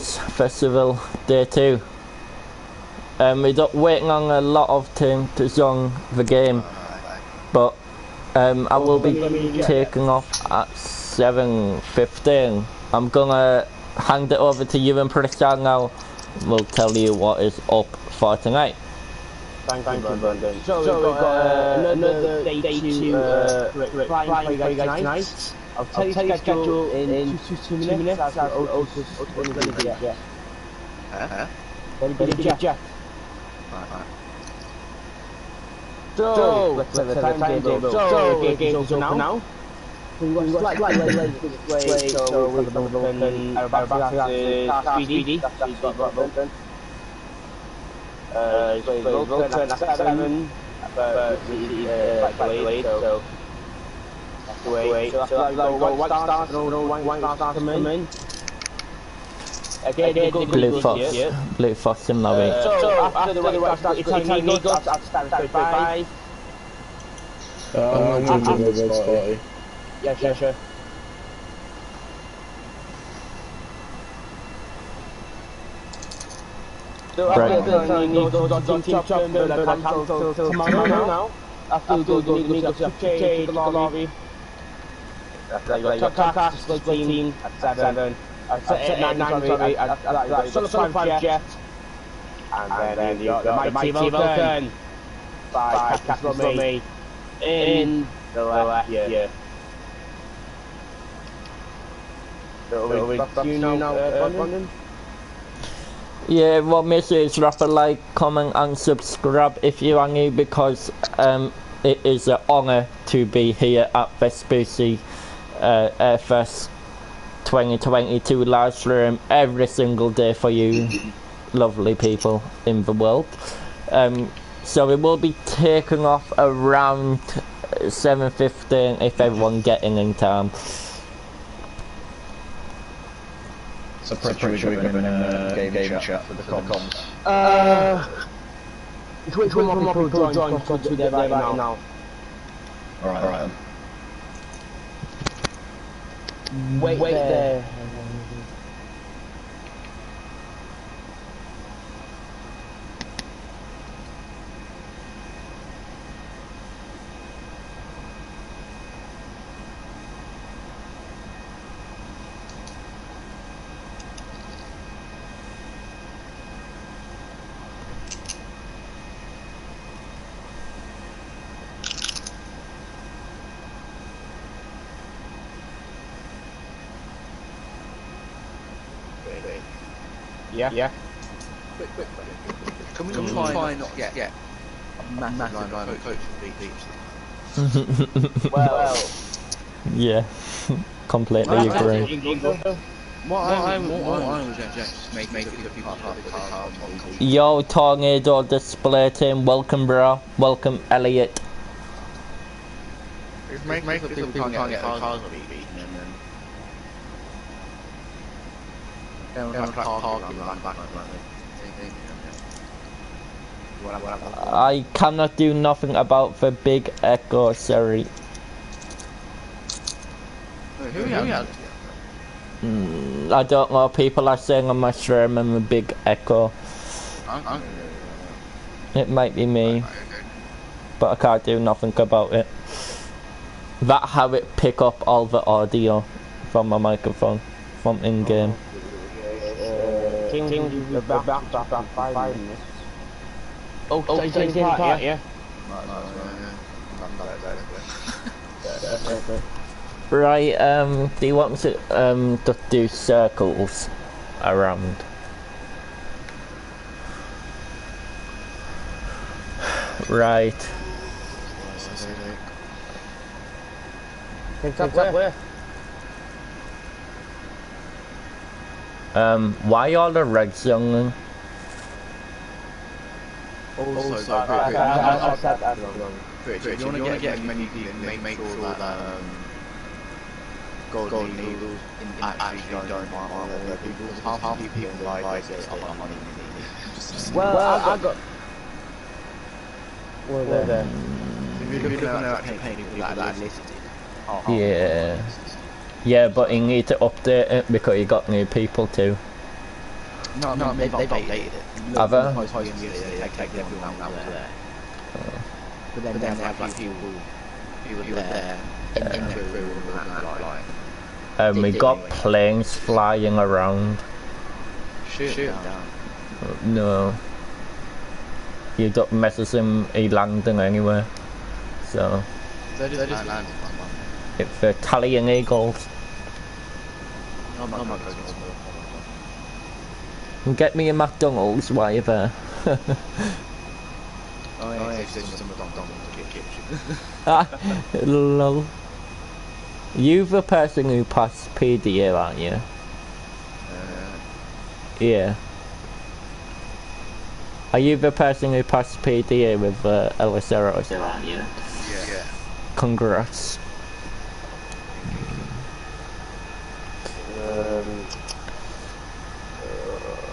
Festival Day 2. We're waiting on a lot of teams to join the game, but I will be taking off at 7:15. I'm gonna hand it over to you and Prashad now. We'll tell you what is up for tonight. Thank you, Brandon. So we've got another day to play tonight. I'll tell you schedule in 2 minutes. That's our Otis going to be here. Ready, Jeff? Right. So, let's have the timetable. So, the game's open now. We've got slightly play, so we've got our back speedy. That's what Brandon. Volcan at 7, but it's delayed, so that's the way. So go white stars, white stars come in. Again, Blue Fox in lobby. So after the white stars, it's Italian Eagles at start 5. Yeah, sure. So after team chop tomorrow now. After the Eagles have to the lobby. Top split team at 7. At 9, sorry. At solo 5 Jet. And then you've got the Mighty Vulcan. 5 Captain me. In the left, yeah. So we back to you now, Brandon. Yeah, what make sure is drop a like, comment and subscribe if you are new, because it is an honour to be here at Vespucci Airfest 2022 live stream every single day for you lovely people in the world. So we will be taking off around 7:15 if everyone getting in time. So pretty sure we're going to game chat for the comms. Which one more people join today right now? Alright. Wait there. Yeah. Quick. Can we find not yet? A massive line of coach for beach. Well. Yeah, completely agree. What I was just make it people part of the car. Yo, Tornado display team, welcome bro, welcome Elliot. Make it people can't get cars on the beach. I cannot do nothing about the big echo, sorry. I don't know, people are saying on my stream I'm a big echo. It might be me, but I can't do nothing about it. That's how it pick up all the audio from my microphone from in-game. Back 5 minutes. Oh, taking part, yeah? Right, do you want me to just do circles around? Right. Where? Why all the reds young? Also, if you want to get as many people, make sure that Golden Eagles actually don't harm other people. Half the people like this are money. Well, I got. Where there? If you're looking at campaign, people that listed. Yeah. Yeah, but you need to update it because you got new people too. No, they've updated it. Have they? They take everyone that was there. But then they have like people who were there in the crew and like. And we got planes flying around. Shoot down. No. You don't mess him, he landing anywhere. So. They just landed. It's the Italian Eagles. No, my coach. Get me a McDonald's while you're there. Oh yeah, it's just some McDonald's kitchen. Lol. You the person who passed PDA, aren't you? Yeah. Are you the person who passed PDA with Eliceros? Yeah. Congrats.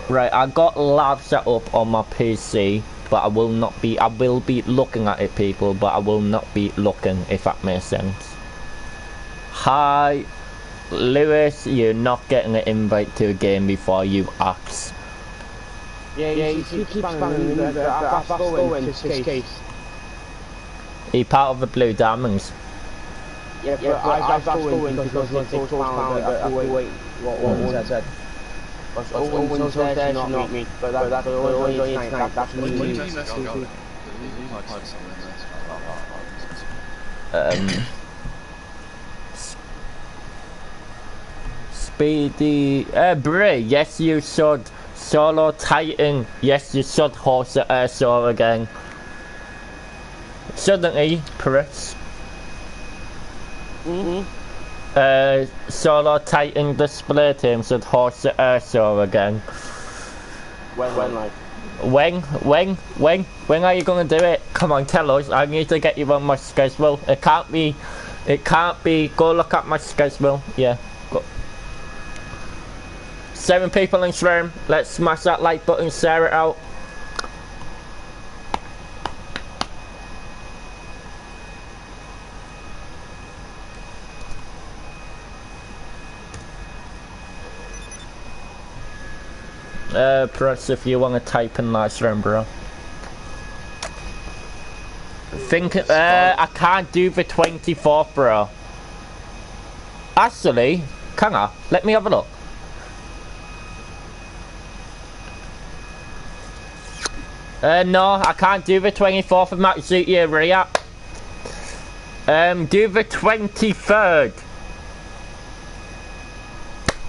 Right, I got lab set up on my PC, but I will be looking at it, people, but I will not be looking, if that makes sense. Hi, Lewis, you're not getting an invite to a game before you ask. Yeah, you keep spamming the go in this case. Are you part of the Blue Diamonds? Yeah, but I've go in because they found what was said. Owen's there, not me. But that's the only thing that's me. Speedy, Bray, yes you should. Solo Titan, yes you should host the air show again. Shouldn't he, Chris? Solo Titan display team should host the air show again. When are you gonna do it? Come on, tell us. I need to get you on my schedule. It can't be, go look at my schedule. Yeah, go. 7 people in this room. Let's smash that like button, share it out. Press if you want to type in last room, bro. I can't do the 24th, bro. Actually, can I? Let me have a look. No, I can't do the 24th of Matt Suit you, Ria. Do the 23rd.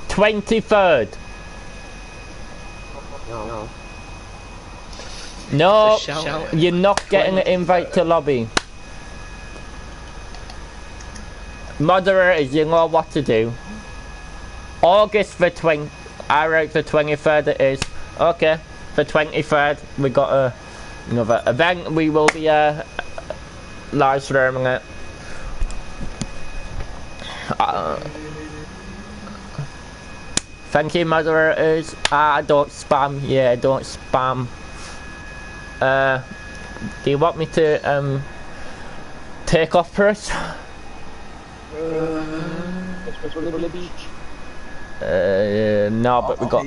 23rd. No, you're not getting an invite to lobby. Moderators, you know what to do. August the 20th. Alright, the 23rd it is. Okay, the 23rd we got another event. We will be live streaming it. Thank you, moderators. Don't spam. Yeah, don't spam. Do you want me to take off first? No, but we got.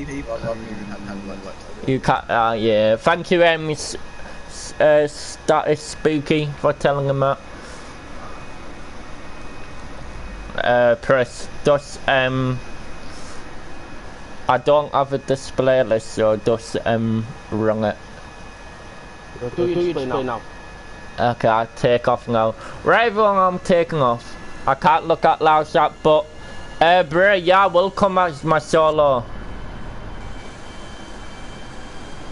You can't. Yeah. Thank you, Status Spooky, for telling him that. Press. Just I don't have a display list, so just run it. Do you display now? Okay, I'll take off now. Right, everyone, I'm taking off. I can't look at loud chat, but Bray, yeah, will come as my solo.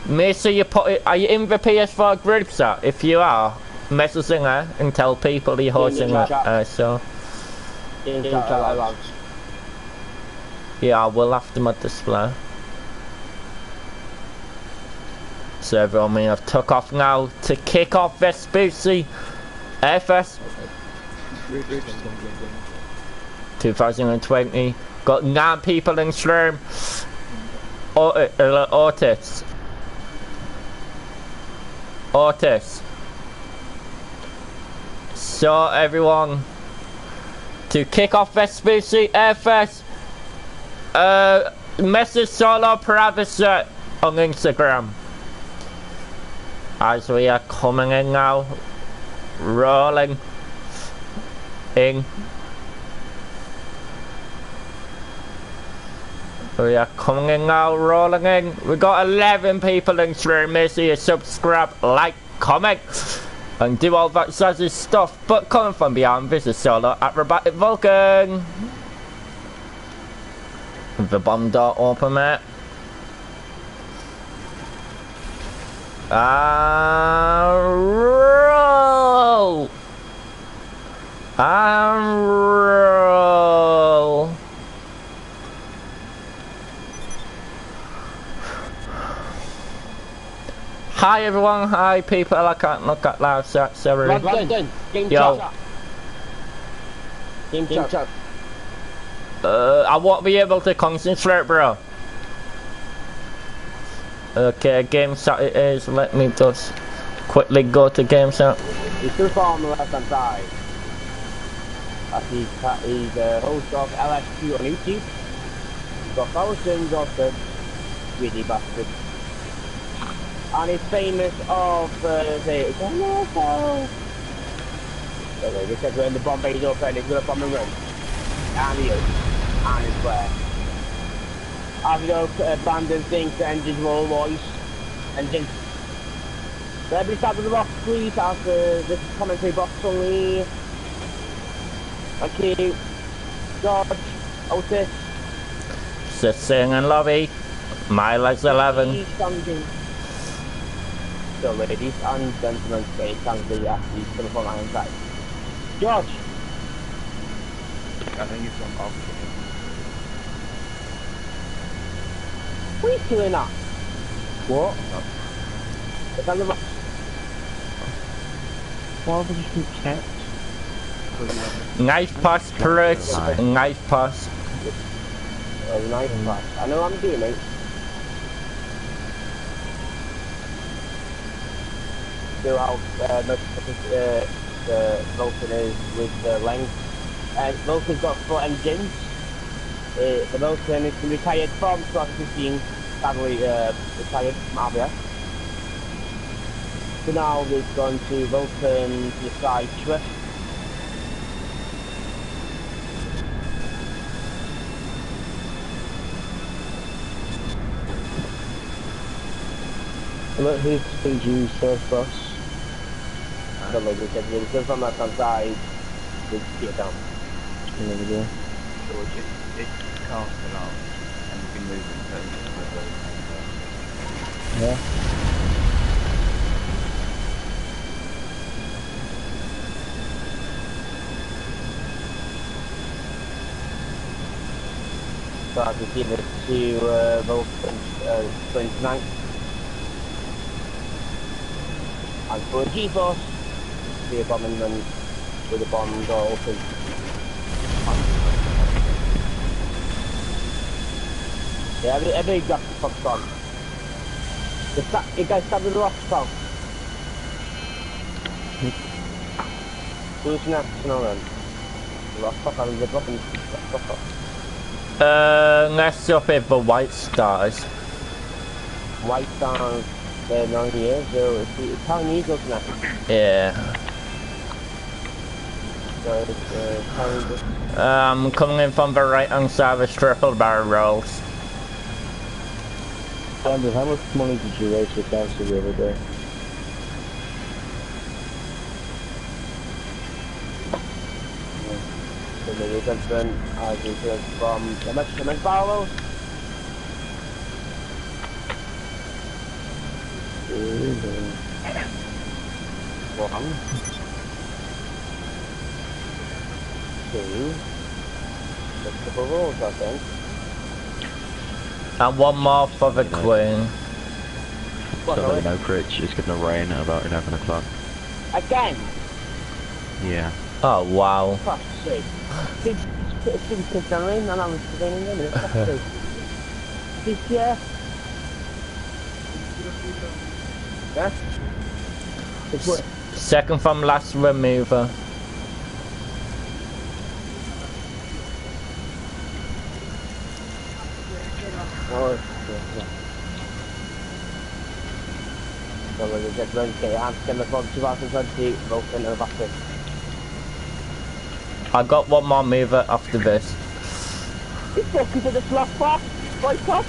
Make sure you put it. Are you in the PS4 group chat? If you are, message her and tell people you're hosting it. So. Yeah, I will after my display. So everyone, we have took off now to kick off Vespucci FS 2020. Got 9 people in this room. Otis. So everyone, to kick off Vespucci FS. Message Solo Privacy on Instagram. As we are coming in now, rolling in. We are coming in now, rolling in. We got 11 people in stream. Make sure you subscribe, like, comment, and do all that jazzy stuff. But coming from beyond, this is Solo Acrobatic Vulcan. The bomb door open, mate. Roll! Roll! Hi everyone, hi people, I can't look at loud chat, sorry. Done. Game Yo. chat. Game chat. I won't be able to concentrate, bro. Okay, game chat it is. Let me just quickly go to game chat. He's still on the left hand side. He's the host of LS2 on YouTube. He's got thousands of the greedy bastard. And he's famous of say it's wonderful. So they said when the Bombay's up and he's gonna bomb the run. And he is. And it's where. As you know, Brandon thinks the engines roll voice. Engine. So everybody start with the box please after this commentary box only. Thank you. George, Otis. Sitting in lobby. Mileage 11. So ladies and gentlemen, stay kindly after you come from my inside. George! I think it's on off. What are you doing that? What? It's on the box. Why would you keep steps? Knife pass, Chris. Knife pass. Knife pass. I know what I'm doing, mate. Do how the Vulcan is with the length. Vulcan's got 4 engines. The Vulcan is retired from 2015, sadly retired from RBS. So now we've gone to Vulcan to side Swift. Look who's been used first boss. So like we said, we'll go from that side, we'll get it down. And then we go. So we'll just cast it out and we can move it to Yeah. So I can give it to Vulcan sprint tonight. And for a G-force, be a bombing run with a bomb door open. Yeah, everybody got the fuck on. You guys start with the rocks, pal. Who's next? No, then. The rock fuck on the dropping. Fuck off. Let's up with the white stars. White stars. They're 9 years, so it's telling you goes next. Yeah. So it's telling you. Coming in from the right hand side with triple barrel rolls. Brandon, how much money did you raise with Dancer the other day? So maybe gentlemen, as we heard from how much barrels? One, 2, just a couple of rolls, I think. And one more for the queen. So no crits, it's gonna rain at about 11 o'clock. Again? Yeah. Oh wow. Fuck's sake. It's kids on rain and I was raining in a minute. Fuck's sake. This year? Yeah? It's what? Second from last remover. Oh, So ladies and gentlemen, get your hands together for 2020 Vulcan Aerobatic. I got one more mover after this. It's looking for the slot part, right top.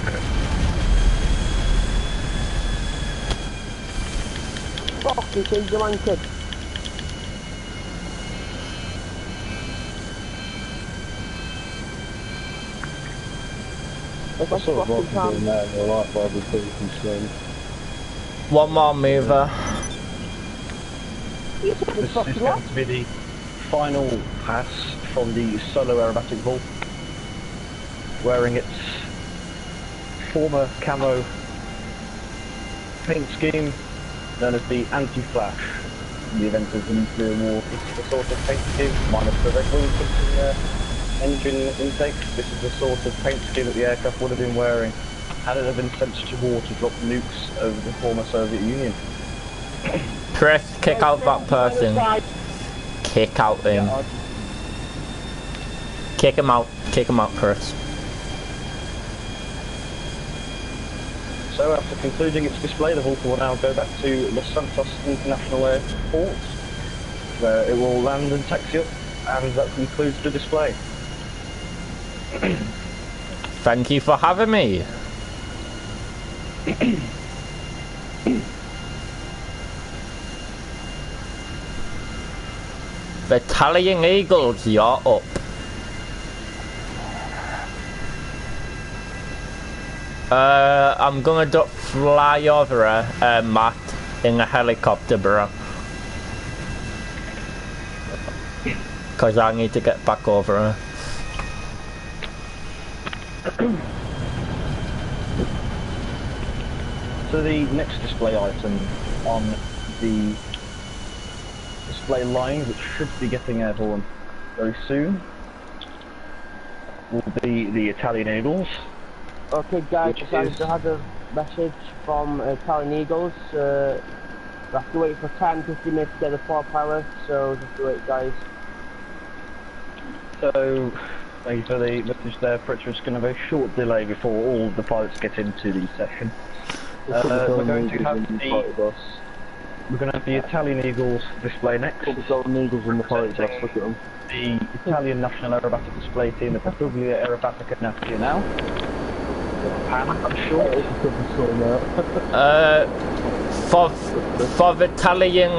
Fuck, you changed your man, kid. If I sort of fucking rock doing that in real life, I'll be pretty concerned. One more mover. This is going to be the final pass from the solo aerobatic vault, wearing its former camo paint scheme known as the anti-flash. In the event of the nuclear war, this is the sort of paint scheme, minus the regular engine intake. This is the sort of paint scheme that the aircraft would have been wearing had it have been sent to war to drop nukes over the former Soviet Union. Chris, kick out that person. Kick out him. Kick him out. Kick him out, Chris. So after concluding its display, the Vulcan will now go back to Los Santos International Airport, where it will land and taxi up, and that concludes the display. Thank you for having me. Battalion Eagles, you're up. I'm gonna fly over Matt in a helicopter, bro. Cause I need to get back over her. So the next display item on the display line, which should be getting airborne very soon, will be the Italian Eagles. Okay guys, I had a message from Italian Eagles. We have to wait for 10-15 minutes to get the 4 pilots, so just wait guys. So, thank you for the message there, Pritchard. It's going to be a short delay before all the pilots get into the session. We're going to have the Italian Eagles display next. The Golden Eagles in the pilot bus, look at them. The Italian National Aerobatic Display Team, the Petruglia Aerobatica Nazionale. Japan, I'm sure. For the Italian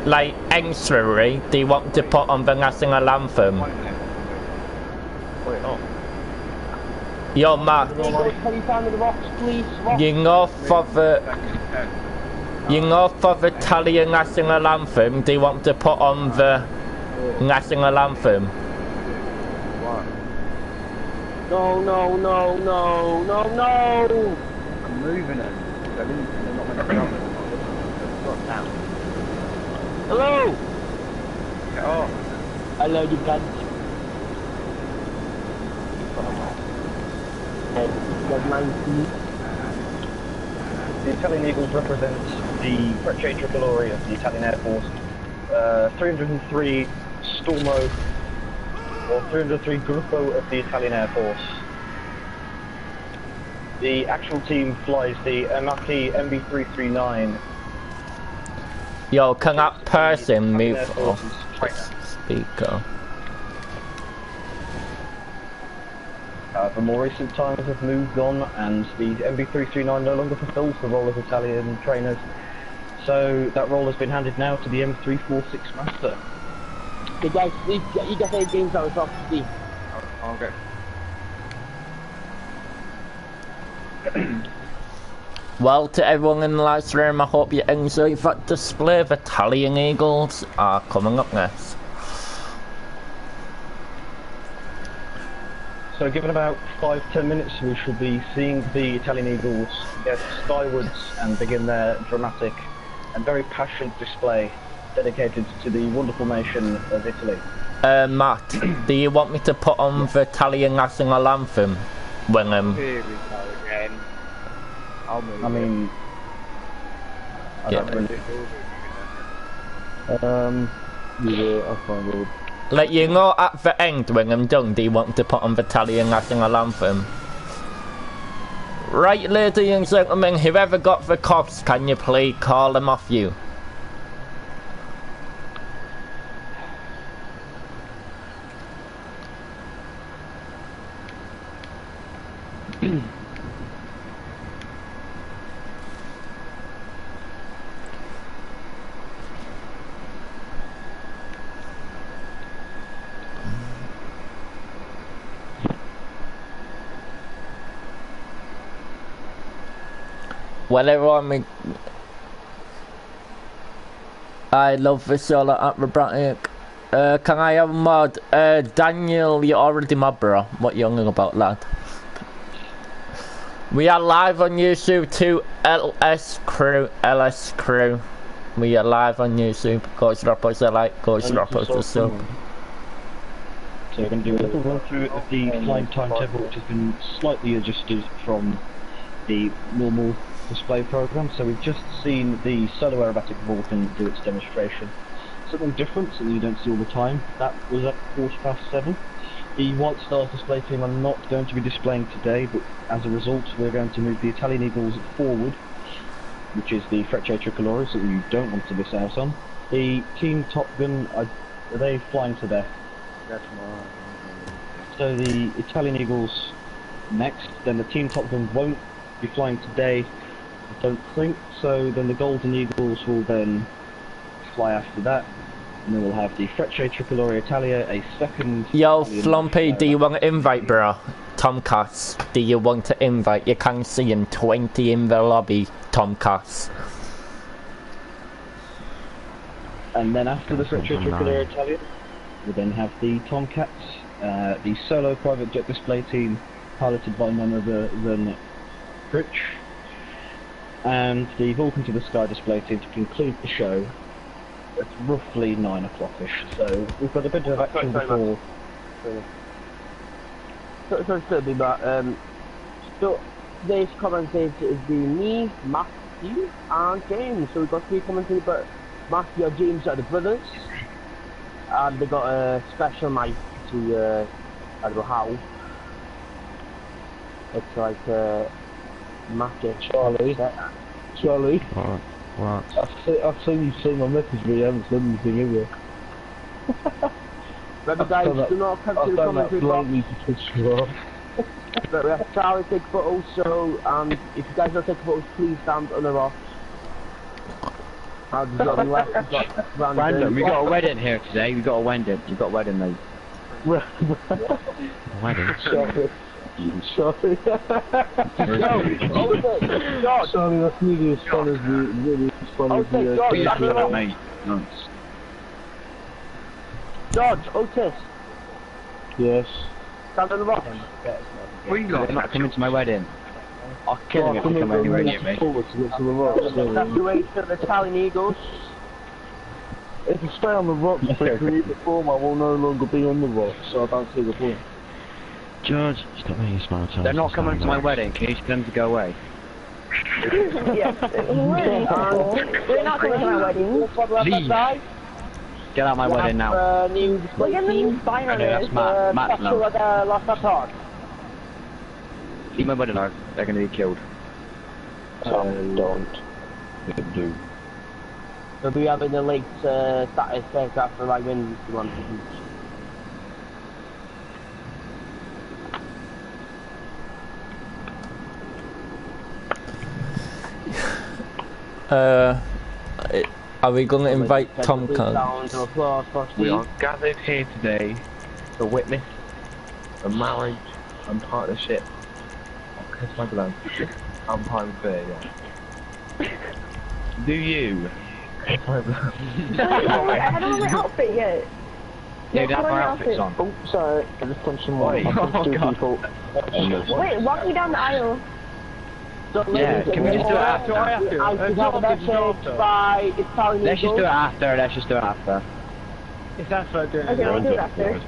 like ancillary, do you want to put on the national anthem? Yo, Matt. You know for the Italian national anthem, do you want to put on the national anthem? No. I'm moving it. They're not meant to be on it. Down. Hello! Oh. Hello, you guys. The Italian Eagles represent the Frecce Tricolore of the Italian Air Force. 303 Stormo, or 303 Gruppo of the Italian Air Force. The actual team flies the Amaki MB339. Yo, can that person move off speaker? However, more recent times have moved on, and the MB339 no longer fulfills the role of Italian trainers. So that role has been handed now to the M346 Master. Okay guys, you get 8 games out of top Steve. Okay. Well, to everyone in the live stream, I hope you enjoyed that display. The Italian Eagles are coming up next. So given about 5-10 minutes, we shall be seeing the Italian Eagles get skywards and begin their dramatic and very passionate display dedicated to the wonderful nation of Italy. Matt, do you want me to put on the Italian national anthem when Here we go again. I'll move I mean, I Yeah. don't really. Yeah, I find it. like, you know, at the end when I'm done, do you want to put on the Italian national anthem? Right, ladies and gentlemen, whoever got the cops, can you please call them off you? Whenever I love the solo acrobatic. Can I have a mod? Daniel, you're already mod, bro. What you on about, lad? We are live on YouTube too. LS Crew. We are live on YouTube. Coach Rappers are like Coach Rappers are so. So we're going to do a little run through of the flying timetable, which has been slightly adjusted from the normal display program. So we've just seen the solo aerobatic Vulcan do its demonstration. Something different, something you don't see all the time. That was at 7:15. The White Stars display team are not going to be displaying today, but as a result we're going to move the Italian Eagles forward, which is the Frecce Tricolore, so you don't want to miss out on. The Team Top Gun, are they flying today? That's more. So the Italian Eagles next, then the Team Top Gun won't be flying today, I don't think, so then the Golden Eagles will then fly after that. And then we'll have the Frecce Tricolore Italia, a second... Yo, Flumpy, do you want to invite, bro? Tomcats, do you want to invite? You can see him, 20 in the lobby, Tomcats. And then after the Frecce Tricolore Italia, we then have the Tomcats, the solo private jet display team, piloted by none other than Rich, and the Vulcan to the Sky display team to conclude the show. It's roughly 9 o'clock-ish, so we've got a bit of action before... Sorry to be but so today's commentators is me, Matthew and James. So we've got 3 commentators, but Matthew and James are the brothers. And they got a special mic to I don't know how. It's like Matthew. Charlie. What? I've seen you send my message, but you haven't said anything either. Remember guys, do not come to the commentary box. To piss you off. But we have Charlie take photos, so if you guys don't take photos, please stand on the rocks. Random, we got a wedding here today. We got a wedding. You got a wedding, mate. Wedding? Sorry. Sorry. Sorry, that's really as fun as the mate. Nice. George, Otis. Yes. Stand on the rocks. They're not coming to my wedding. I'll kill him if they come anywhere near me. That's the way to the Italian Eagles. If you stay on the rocks for the form, I will no longer be on the rocks, so I don't see the point. George, stop making a smile. They're not coming to my wedding. Can you tell them to go away? Yes. We're not coming to my wedding. Please. Get out of my wedding now. New We're getting fine on that's Matt now. Lost Leave my wedding out. They're going to be killed. Don't. Do. We'll be having a late status take after like when you want to. Are we going to invite Tom Khan? We are gathered here today to witness the marriage and partnership of Kiss My Glove and Prime Fair, yeah. Do you? Kiss My Glove. I haven't my outfit yet. Yeah, that's our outfits on. Oh, sorry, I just punched someone. Wait, walk me down the aisle. Yeah, can we just do it after? Let's just do it after, If that's what I'm doing. Okay, I'll do it after.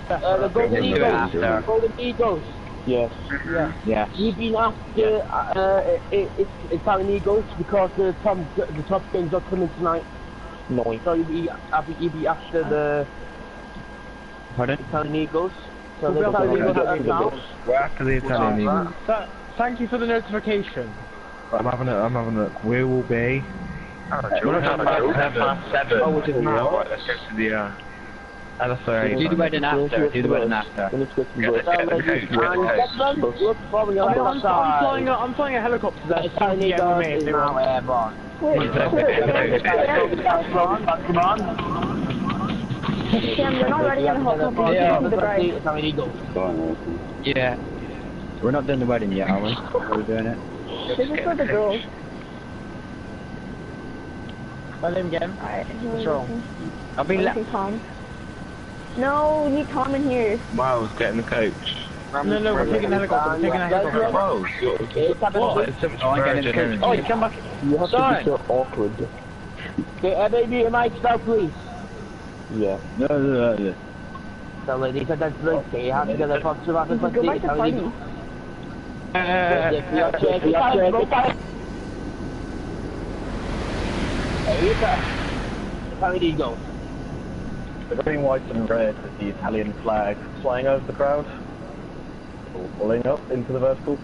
The Golden Eagles. Golden Eagles. Yes. Yeah. Yes. You've been after Italian Eagles because the top games are coming tonight. No. So you'll be after the Pardon? Italian Eagles. So the Italian Eagles are now. We're after the Italian Eagles. Thank you for the notification. I'm having a look. We will be. We're not past 7. Oh, which is now. Right, let's go to the LSA. Do the wedding after. Do the wedding after. Get the coach. I'm flying a helicopter there. Tiny guys is now airborne. Come on. Sam, you're not ready in the helicopter. Yeah. We're not doing the wedding yet, are we? Are we doing it? This is for the girls. Let him get him. Alright, What's wrong? I'll be Tom. No, you need Tom in here. Miles, get in the coach. No, we're taking a helicopter. We're taking a helicopter. Miles, what? It's so much virgin energy. Oh, you come back. You have to be so awkward. Okay, baby, your mic now, please. Yeah. No. So, ladies and gentlemen, you have to get a positive after Go back to party. How did he go? The green, white and red with the Italian flag flying over the crowd. All pulling up into the vertical.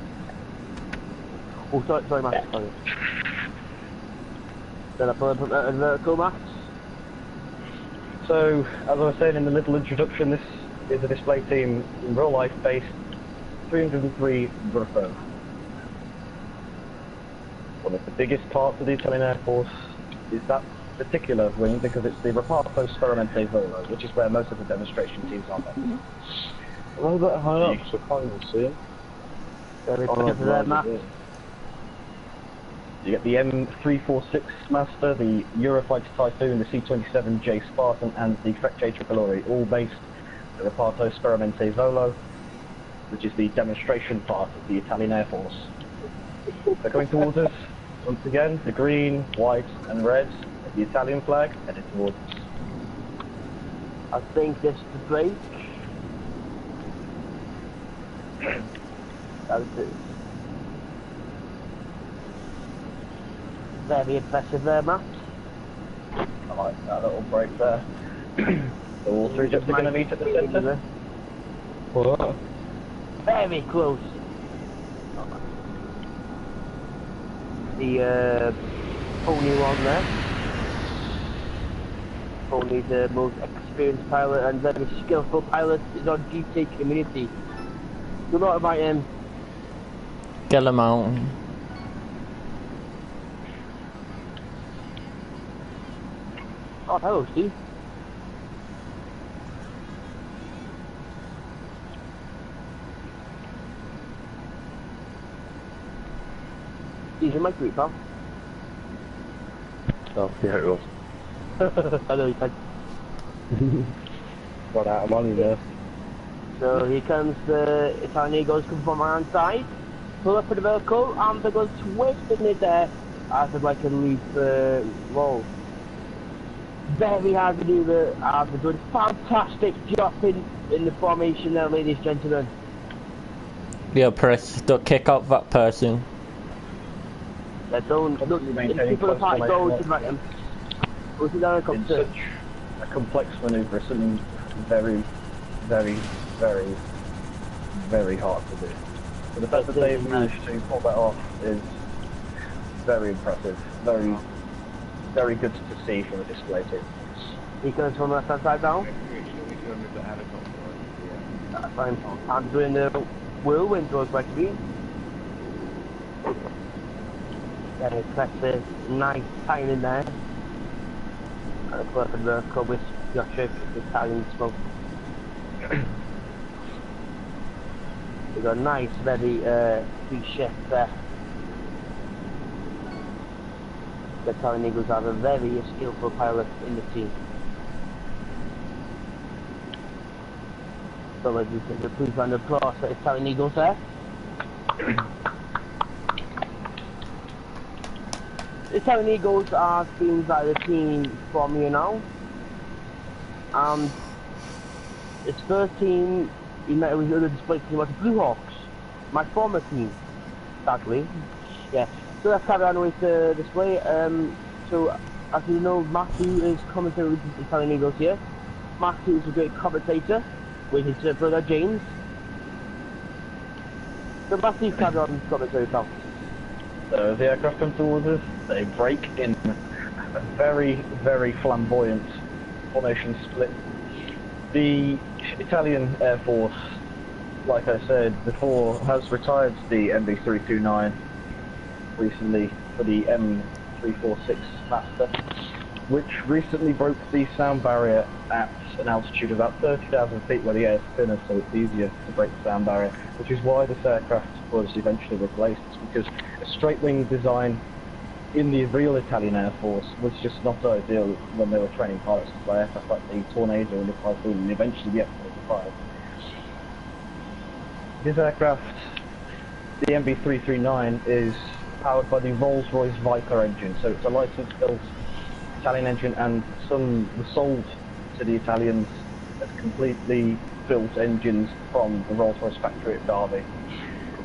Oh, sorry, Max. Sorry. Did I pull up a vertical, Max? So, as I was saying in the little introduction, this is a display team in real life based 303 Gruffo. One of the biggest parts of the Italian Air Force is that particular wing because it's the Reparto Sperimente Volo, which is where most of the demonstration teams are based. A little bit high up, so can't even see it. You get the M346 Master, the Eurofighter Typhoon, the C-27J Spartan, and the Frecce Tricolore, all based at the Reparto Sperimente Volo, which is the demonstration part of the Italian Air Force. They're coming towards us. Once again, the green, white, and red of the Italian flag headed towards us. I think this is the break. That's it. Very impressive there, Matt. I like that little break there. So all three jets are going to meet at the centre. What? Very close. The only one there. Only the most experienced pilot and very skillful pilot is on duty community. Do not invite him. Get him out. Oh, hello, Steve. He's in my group, pal. Oh, yeah, it was. I know you said. Got out of money there. So here comes the Italian Eagles coming from our side. Pull up for the vertical, and they're going to twist in midair as of like a loop roll. Very hard to do the they're doing fantastic job in the formation there, ladies and gentlemen. Yeah, press. Don't kick out that person. Don't people apart, don't invite them. Go to the helicopter. It's such a complex manoeuvre, it's something very, very, very, very hard to do. But the fact that they've managed to pull that off is very impressive, very, very good to see from a display team. He comes from the left-hand side down. That's fine. I'm doing the whirlwind towards West Green. Yeah, impressive, nice timing there. And of course the Cobus Joshua, the Italian smoke. We've got a nice, very big shift there. The Italian Eagles have a very skillful pilot in the team. So let's just give a please round of applause for Italian Eagles there. The Italian Eagles are seems like the team from here now. His first team he met with the other display team was the Blue Hawks, my former team, sadly. Yeah. So let's carry on with the display. So as you know, Matthew is commentating with the Italian Eagles here. Matthew is a great commentator with his brother James. The massive cannon's got its own now. So as the aircraft come towards us, they break in a very, very flamboyant formation split. The Italian Air Force, like I said before, has retired the MB329 recently for the M346 Master, which recently broke the sound barrier at an altitude of about 30,000 feet where the air is thinner, so it's easier to break the sound barrier, which is why this aircraft was eventually replaced, because a straight wing design in the real Italian Air Force was just not ideal when they were training pilots to fly aircraft like the Tornado and the Typhoon and eventually the F-45. This aircraft, the MB339, is powered by the Rolls-Royce Viper engine, so it's a license-built Italian engine, and some were sold to the Italians as completely built engines from the Rolls-Royce factory at Derby.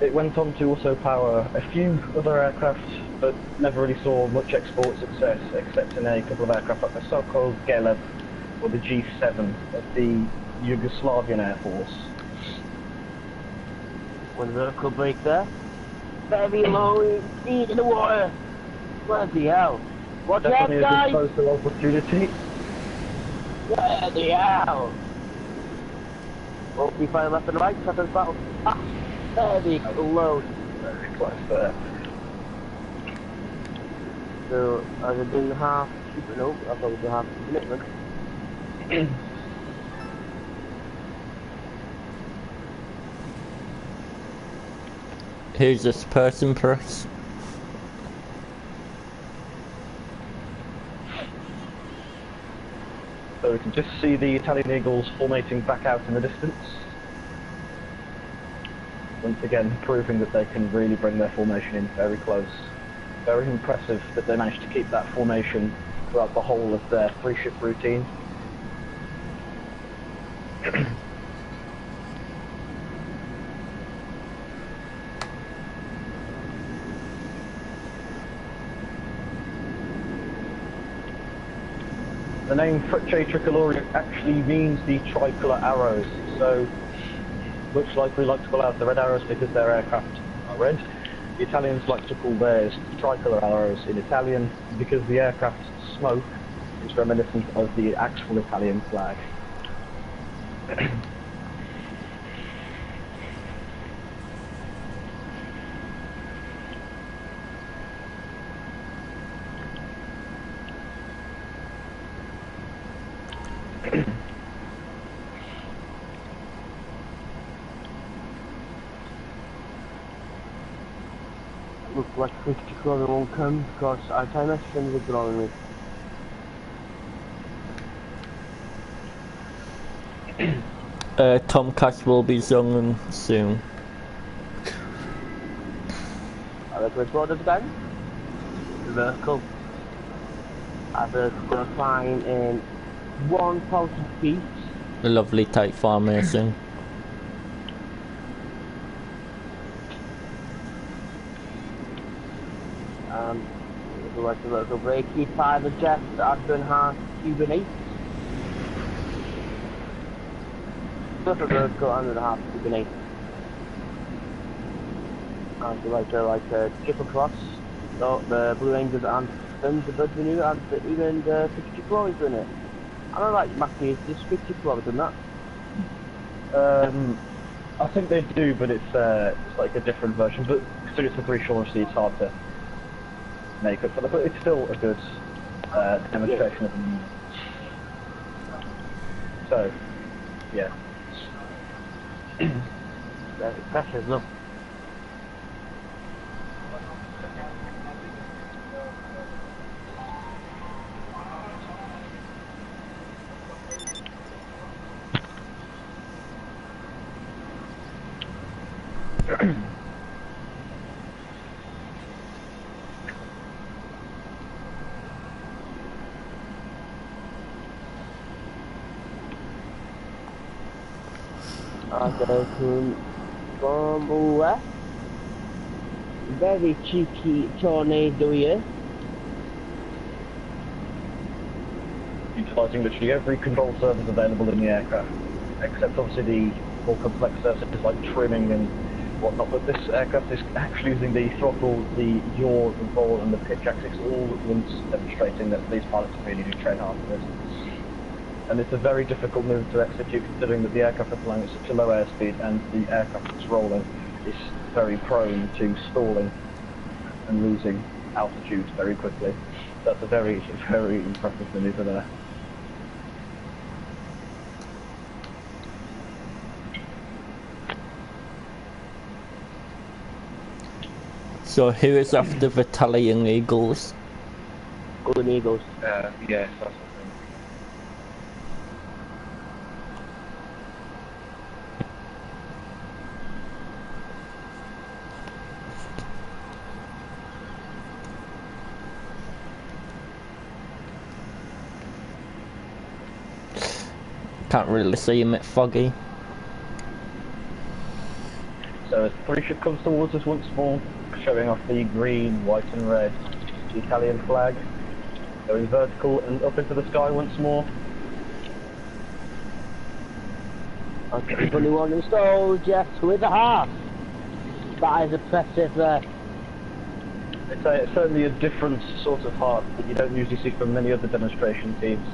It went on to also power a few other aircraft, but never really saw much export success, except in a couple of aircraft like the Sokol Geleb or the G7 of the Yugoslavian Air Force. One vertical break there. Very low, deep in the water. Bloody hell. Watch out, Definitely guys! a good coastal opportunity. Bloody hell! Opening fire left and right, second battle. Ah, very close. Very close there. So, as a doing half, no, I thought we do half commitment. Who's this person, Chris? So we can just see the Italian Eagles formating back out in the distance. Once again, proving that they can really bring their formation in very close. Very impressive that they managed to keep that formation throughout the whole of their three-ship routine. The name Frecce Tricolori actually means the tricolour arrows, so much like we like to call out the red arrows because their aircraft are red, the Italians like to call theirs tricolour arrows in Italian because the aircraft's smoke is reminiscent of the actual Italian flag. Looks like 50 km won't come because our time estimate is ignoring me. Tomcat will be zoning soon. Let's record it again. Vertical. Our vertical gonna climb in 1,000 feet. A lovely tight formation. Like a vertical break, E5 adjust, after half, Cuban 8. Just a vertical, under the half, Cuban 8. And like a triple cross. So the Blue Rangers and the Bird Renew and even the 50 Chloe's in it. I don't like Mackie, is 50 Chloe's in that? I think they do, but it's like a different version, but considering it's a 3 shore, it's hard to make up for that, but it's still a good demonstration of them. So, yeah. Very precious, look. From left, very cheeky tornado here. Utilising literally every control surface available in the aircraft, except obviously the more complex surfaces like trimming and whatnot, but this aircraft is actually using the throttle, the yaw, the roll, and the pitch axis all at once, demonstrating that these pilots really do train hard for this. And it's a very difficult move to execute, considering that the aircraft is flying at such a low airspeed, and the aircraft that's rolling is very prone to stalling and losing altitude very quickly. So that's a very, very impressive manoeuvre there. So who is after the Italian Eagles? Golden Eagles. Yes, that's the thing. Can't really see him, it's foggy. So as the 3 ship comes towards us once more, showing off the green, white and red, the Italian flag, going vertical and up into the sky once more. Okay, 21 installed, yes, 2.5. That is impressive there. It's certainly a different sort of heart that you don't usually see from many other demonstration teams.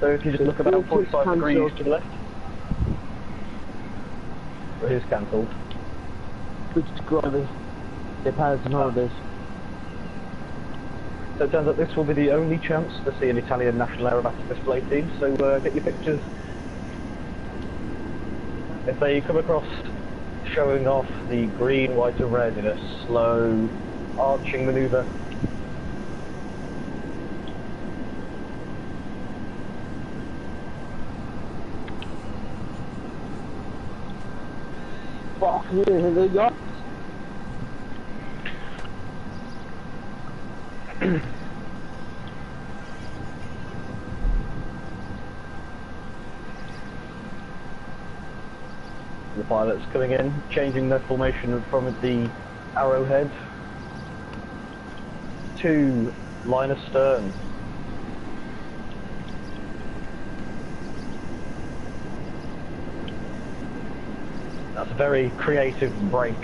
So if you just look about 45 degrees to the left. It is cancelled. Which is gravity. The pilots and holidays. So it turns out this will be the only chance to see an Italian national aerobatic display team, so get your pictures. If they come across showing off the green, white and red in a slow arching manoeuvre, Fuck you, the yacht. the pilots coming in, changing their formation from the arrowhead to line astern. That's a very creative break.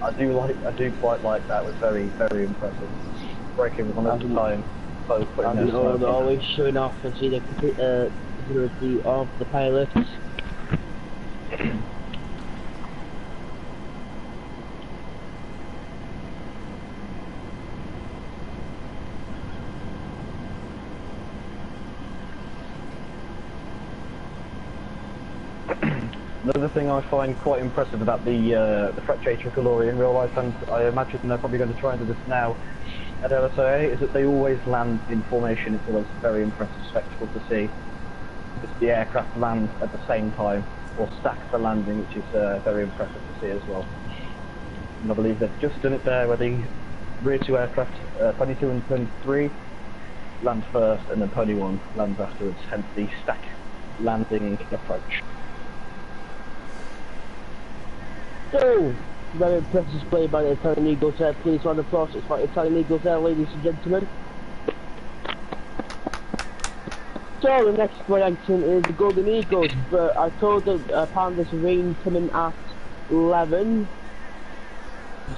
I do quite like that. It was very, very impressive. Breaking one at a time, both putting their smoke in. Always showing off and see the capability of the pilots. Another thing I find quite impressive about the Frecce Tricolori in real life, and I imagine they're probably going to try and do this now at LSIA, is that they always land in formation. It's always a very impressive spectacle to see. It's the aircraft land at the same time, or stack the landing, which is very impressive to see as well. And I believe they've just done it there, where the rear 2 aircraft, Pony 2 and Pony 3, land first, and then Pony 1 lands afterwards, hence the stack landing approach. So, very impressive display by the Italian Eagles there. Please round of applause. It's by Italian Eagles there, ladies and gentlemen. So, the next ranking is the Golden Eagles, but I told them apparently there's rain coming at 11.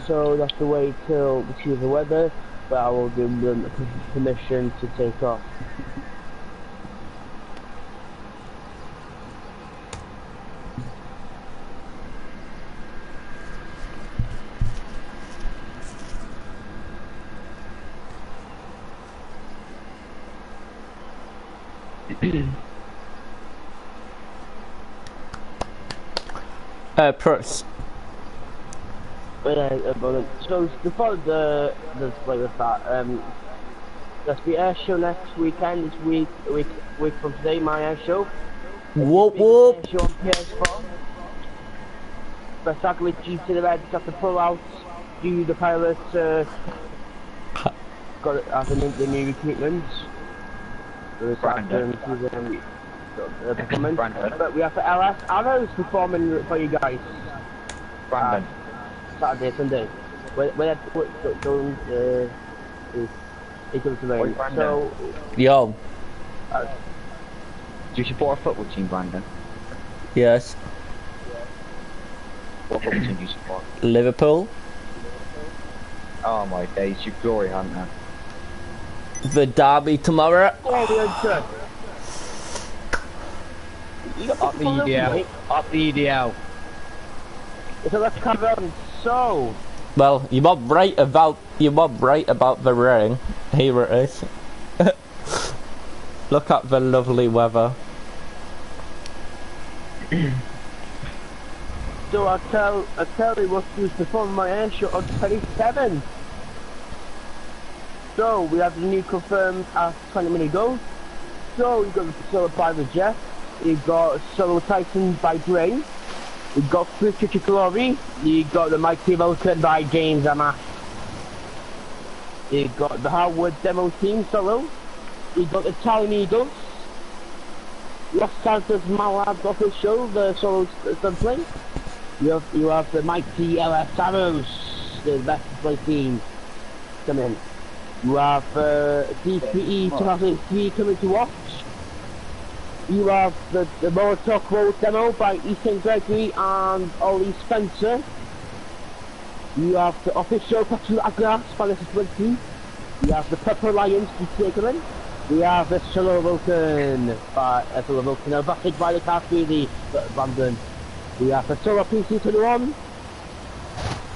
So, that's the way till we see the weather, but I will give them permission to take off. Press. So before the display with that, That's the air show next weekend. It's week from today. My air show. Whoop whoop. Air show on PS4. But sadly, due to the Reds have to pull out, due the pilots got having the new recruitment. Brandon. Performance. Brandon. But we have the LS Arrows performing for you guys. Brandon. Saturday, Sunday. We're going Eagles to rain. So, Yo. Do you support a football team, Brandon? Yes. What football team do you support? Liverpool. Oh my days, you glory hunter. The derby tomorrow. oh, we are good. Up the EDL. Up the EDL. So let's cover on. So, Well, you were right about the rain. Here it is. Look at the lovely weather. so I'll tell you what was performing my air show on 27. So we have the new confirmed at 20 minutes ago. So you got the solo private jet, you got solo Titan by Drain, you got Future Glory, you got the Mighty Vulcan by James Amash. You got the Howard demo team solo, you got the Italian Eagles, Los Santos Malad official, the solo play. You have the Mighty LS Arrows, the best play team come in. You have DPE 2003 coming to watch. You have the Molotov Road demo by Ethan Gregory and Ollie Spencer. You have the official Patrick Agras by the sprint team. You have the Purple Lions coming. We have the Solo Vulcan by backed by the Carfeedy Brandon. We have the Solo PC21.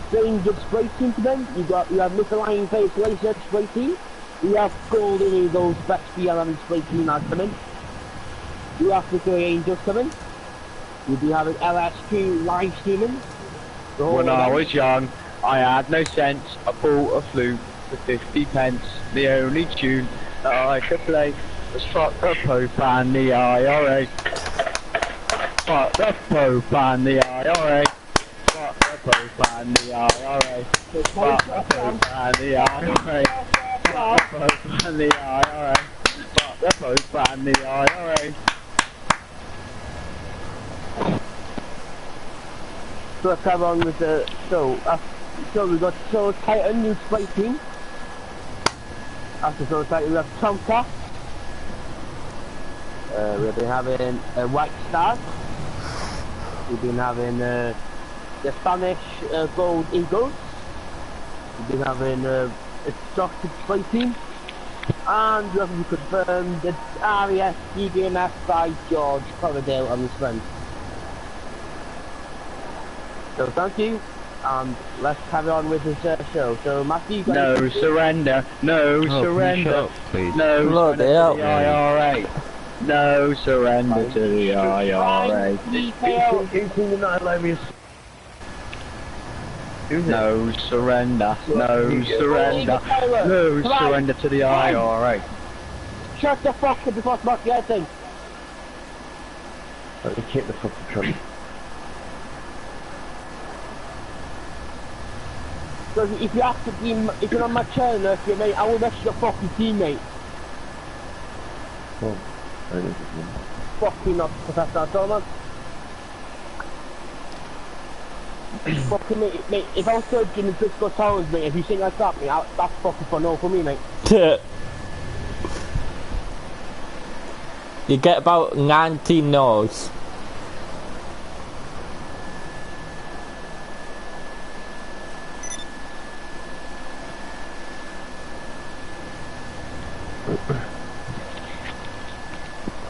Danger spray team to them. You have Michelin Face Laser spray team. You have Golden Eagles Best B11 spray team now coming. You have the Grey Angels coming. You'll be having LSQ live streaming. When I was young, I had no sense. I bought a flute for 50 pence. The only tune that I could play was Fuck the Pope and the IRA. Fuck the Pope and the IRA. Fuck the Pope and the IRA. Fuck the Pope and the IRA. Fuck the Pope and the IRA. Fuck the Pope and the IRA. So let's have on with the so we've got Soul Titan new spray team. After Soul Titan we have Tomcat. We've been having White Star. We've been having the Spanish Gold Eagles. We've been having a Stockton spray team. And we have confirmed the RES DBMF by George Corradale on the front. So thank you, and let's carry on with this show. So Matthew, no surrender, no surrender, Up, please. no Bloody surrender hell. to the IRA, no surrender to the IRA. Who's seen the Night Hilarious? No surrender, no surrender, no surrender to the IRA. Shut the fuck up before I smack your head in. Let me kick the fucking truck. Because if you have to be, if you're on my channel, if you're mate, I will mess your fucking teammate. Oh, I don't know. Fucking not, Professor Donald. Fucking mate, if I was judging the Briscoe Towers, mate, if you sing like that, mate, that's fucking for no for me, mate. You get about 19 no's.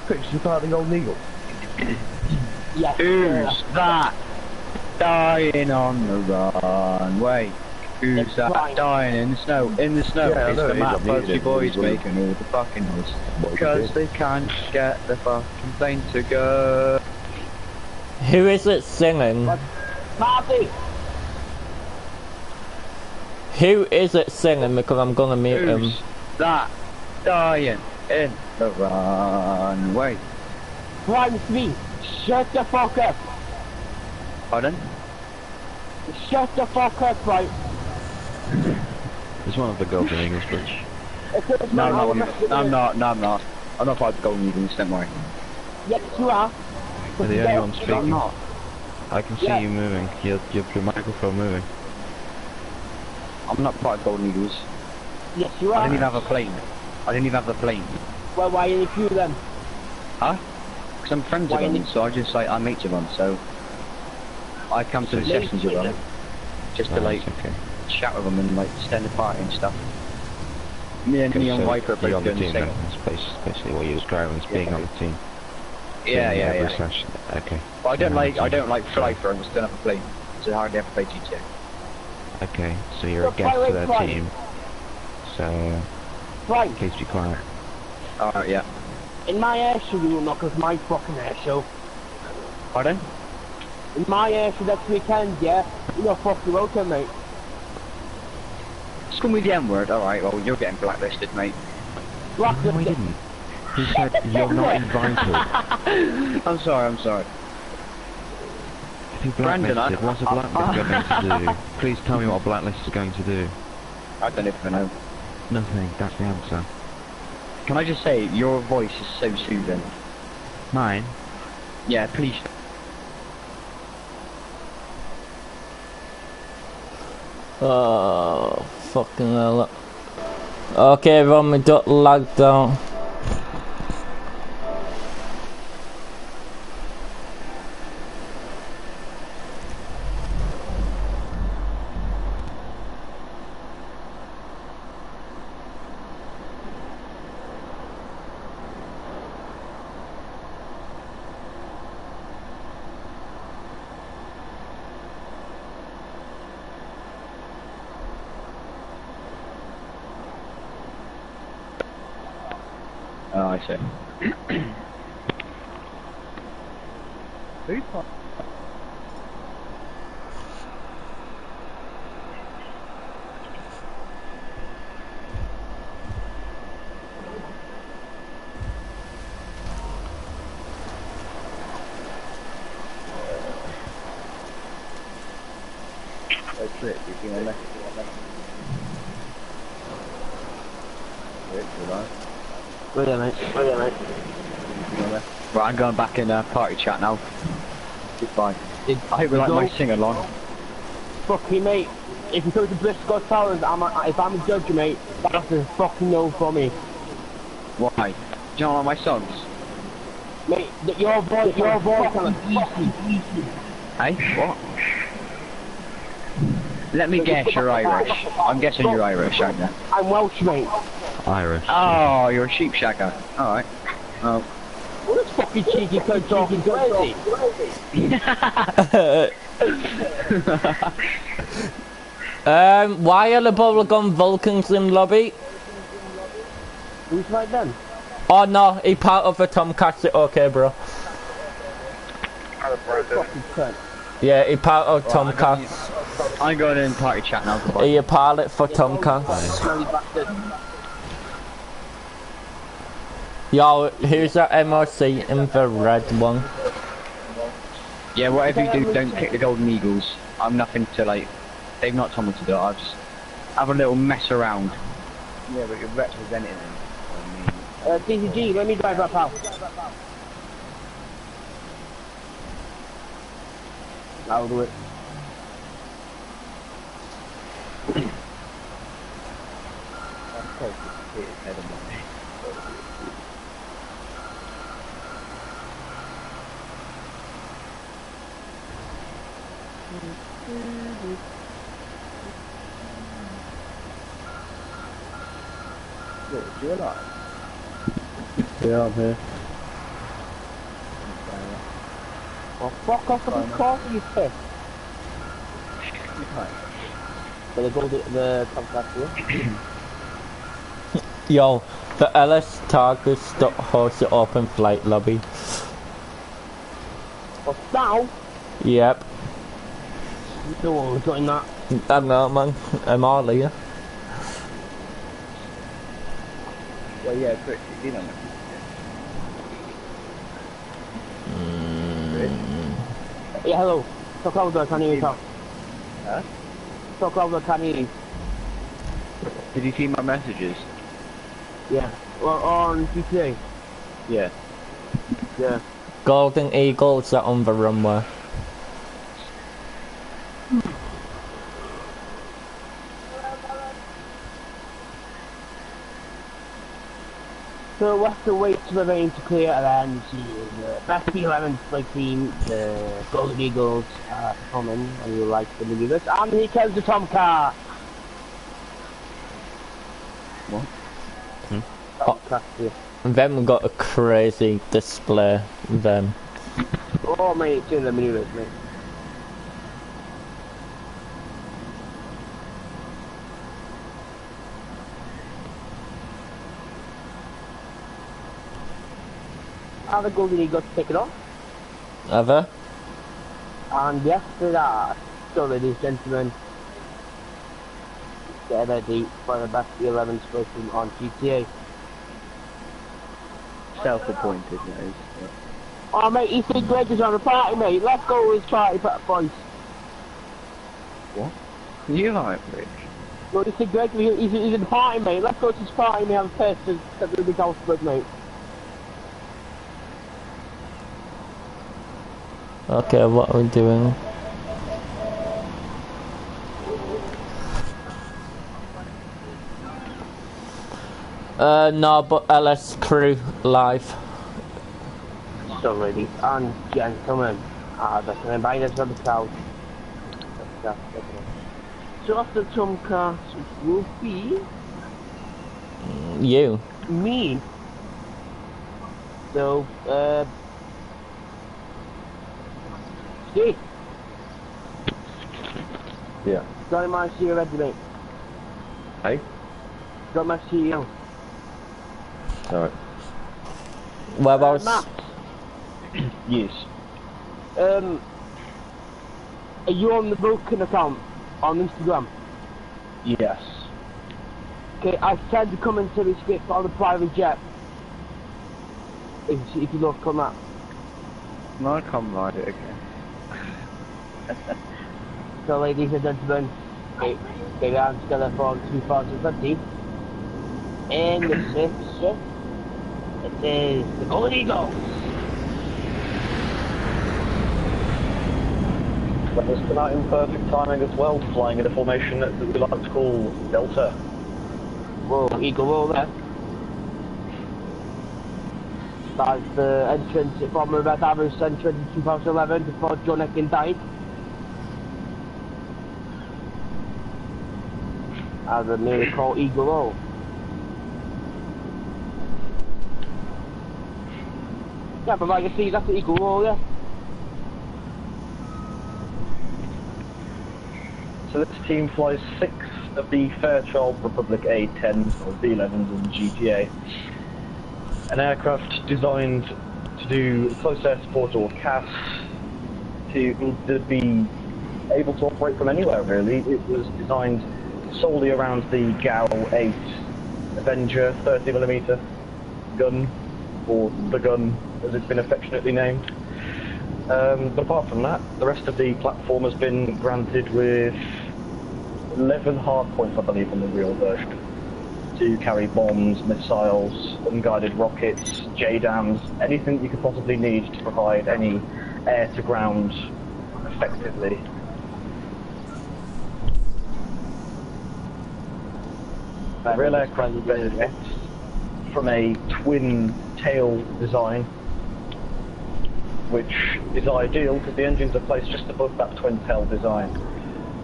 Pictures about the old eagle. Yes. Who's that dying on the runway? Who's that dying in the snow? In the snow, Yeah, I it's know, the he's Matt up there, Fuzzy boys he's making all the fucking noise. What he Because did. they can't get the fucking plane to go. Who is it singing? Marty! Who is it singing? Because I'm gonna mute him. Who's that dying in the runway. Prime 3, shut the fuck up. Pardon? Shut the fuck up, right? It's one of the Golden Eagles, Bridge. No, I'm not. I'm not part of the Golden Eagles, don't worry. Yes, you are. You're the only one speaking. I'm not. I can see you moving. Your microphone moving. I'm not part of the Golden Eagles. Yes, you are. I didn't even have a plane. Well, why in the queue then? Huh? Because I'm friends with them, so I just like, I'm mates with them, so I come to the sessions with them, just to like, chat with them and like stand the party and stuff. Me and Okay, on Viper so you're on the team same. then. That's basically what you're describing as being on the team. Yeah. Okay. But I don't like fly for them, still have a plane. So I hardly ever play GTA. Okay, so you're a guest to their team. So, Right. please be quiet. Alright, yeah. In my air show, you will knock us my fucking air show. Pardon? In my air show next weekend, yeah? You're fucking welcome, mate. Just call me the N-word, alright, well, you're getting blacklisted, mate. No, he didn't. He said you're not invited. I'm sorry. If you blacklisted, what's a blacklist going to do? Please tell me what a blacklist is going to do. I don't even know. Nothing, that's the answer. Can I just say, your voice is so soothing. Mine? Yeah, please. Oh, fucking hell. Okay, everyone, we got lagged down. Oh, I see. Who's that? That's it, you can elect Brilliant, mate. Right, I'm going back in party chat now. Goodbye. I hope you like my sing-along. Fucking mate, if you go to Briscoe Towers, if I'm a judge, mate, that's a fucking no for me. Why? Do you not like my songs? Mate, your voice kind of easy. Hey, what? Let me guess, you're Irish. I'm guessing you're Irish, aren't you? I'm Welsh, mate. Irish. Oh, you're a sheep shagger. Alright. Oh. What a fucking cheeky cunt talking crazy. Why are the bubblegum Vulcans in lobby? Who's right then? Oh no, he part of the Tomcats. Okay, bro. Fucking cunt. Yeah, he part of Tomcats. I'm going in party chat now. Are you a pilot for Tomcats? Smelly bastard. Yo, who's that MOC in the red one? Yeah, whatever you do, don't kick the Golden Eagles. I'm nothing to like. They've not told me to do it. I'll just have a little mess around. Yeah, but you're representing them. DCG, let me drive up out. I'll do it. You're alive? Yeah, I'm here. Oh, fuck off with the car, you piss. So they go the contract here. Yo, the LS Target hosts the open flight lobby. What's now? Yep. You know what we're doing that. I know, man. I'm all here. Wait, yeah, Chris, you know. Yeah, hello. Talk louder, can you talk? Huh? Talk louder, can you? Did you see my messages? Yeah. Well, on GTA. Yeah. Yeah. Golden Eagles are on the runway. So we'll have to wait for the rain to clear and see the back to the 11th like team, the Golden Eagles are coming and you like the movie this. And here comes the Tom car. What? Tomcat, yeah. Them got a crazy display, them. Oh mate, it's in the maneuvers, mate. Are the Golden Eagles taken off? Ever? And yes, they are. So ladies and gentlemen, get ready for the best 11 station on GTA. Self-appointed, that is. Yeah. Oh mate, Ethan Gregg is on the party, mate. Let's go with his party, boys. What? You like Rich? Well, Ethan Gregg, he's in the party, mate. Let's go to his party, mate. I'm pissed to the big house club, mate. Okay, what are we doing? No, but LS crew live. So ladies and gentlemen, the combiners for the crowd. So after Tom Cars will be You. me. So, Steve. Yeah. Got my CEO ready, mate. Hey? Got my CEO. Alright. Whereabouts? Matt, Yes. are you on the Vulcan account on Instagram? Yes. Okay, I said to come into this script on the private jet. If you look on that. No, I can't ride it again. So ladies and gentlemen, get down together for 2020. In the sixth ship, it is the Golden Eagles. That was come out in perfect timing as well, flying in a formation that we like to call Delta. Whoa, Eagle roll there. That's the entrance from the Red Arrow Centre in 2011 before John Ekin died. As a merely called Eagle roll. Yeah, but like you see, that's the Eagle roll, yeah. So this team flies 6 of the Fairchild Republic A-10s or B-11s in GTA. An aircraft designed to do close air support or CAS to be able to operate from anywhere really. It was designed solely around the GAL-8 Avenger 30mm gun, or the gun as it's been affectionately named. But apart from that, the rest of the platform has been granted with 11 hard points, I believe, on the real version, to carry bombs, missiles, unguided rockets, JDAMs, anything you could possibly need to provide any air-to-ground effectively. The real aircraft benefits from a twin-tail design, which is ideal because the engines are placed just above that twin-tail design,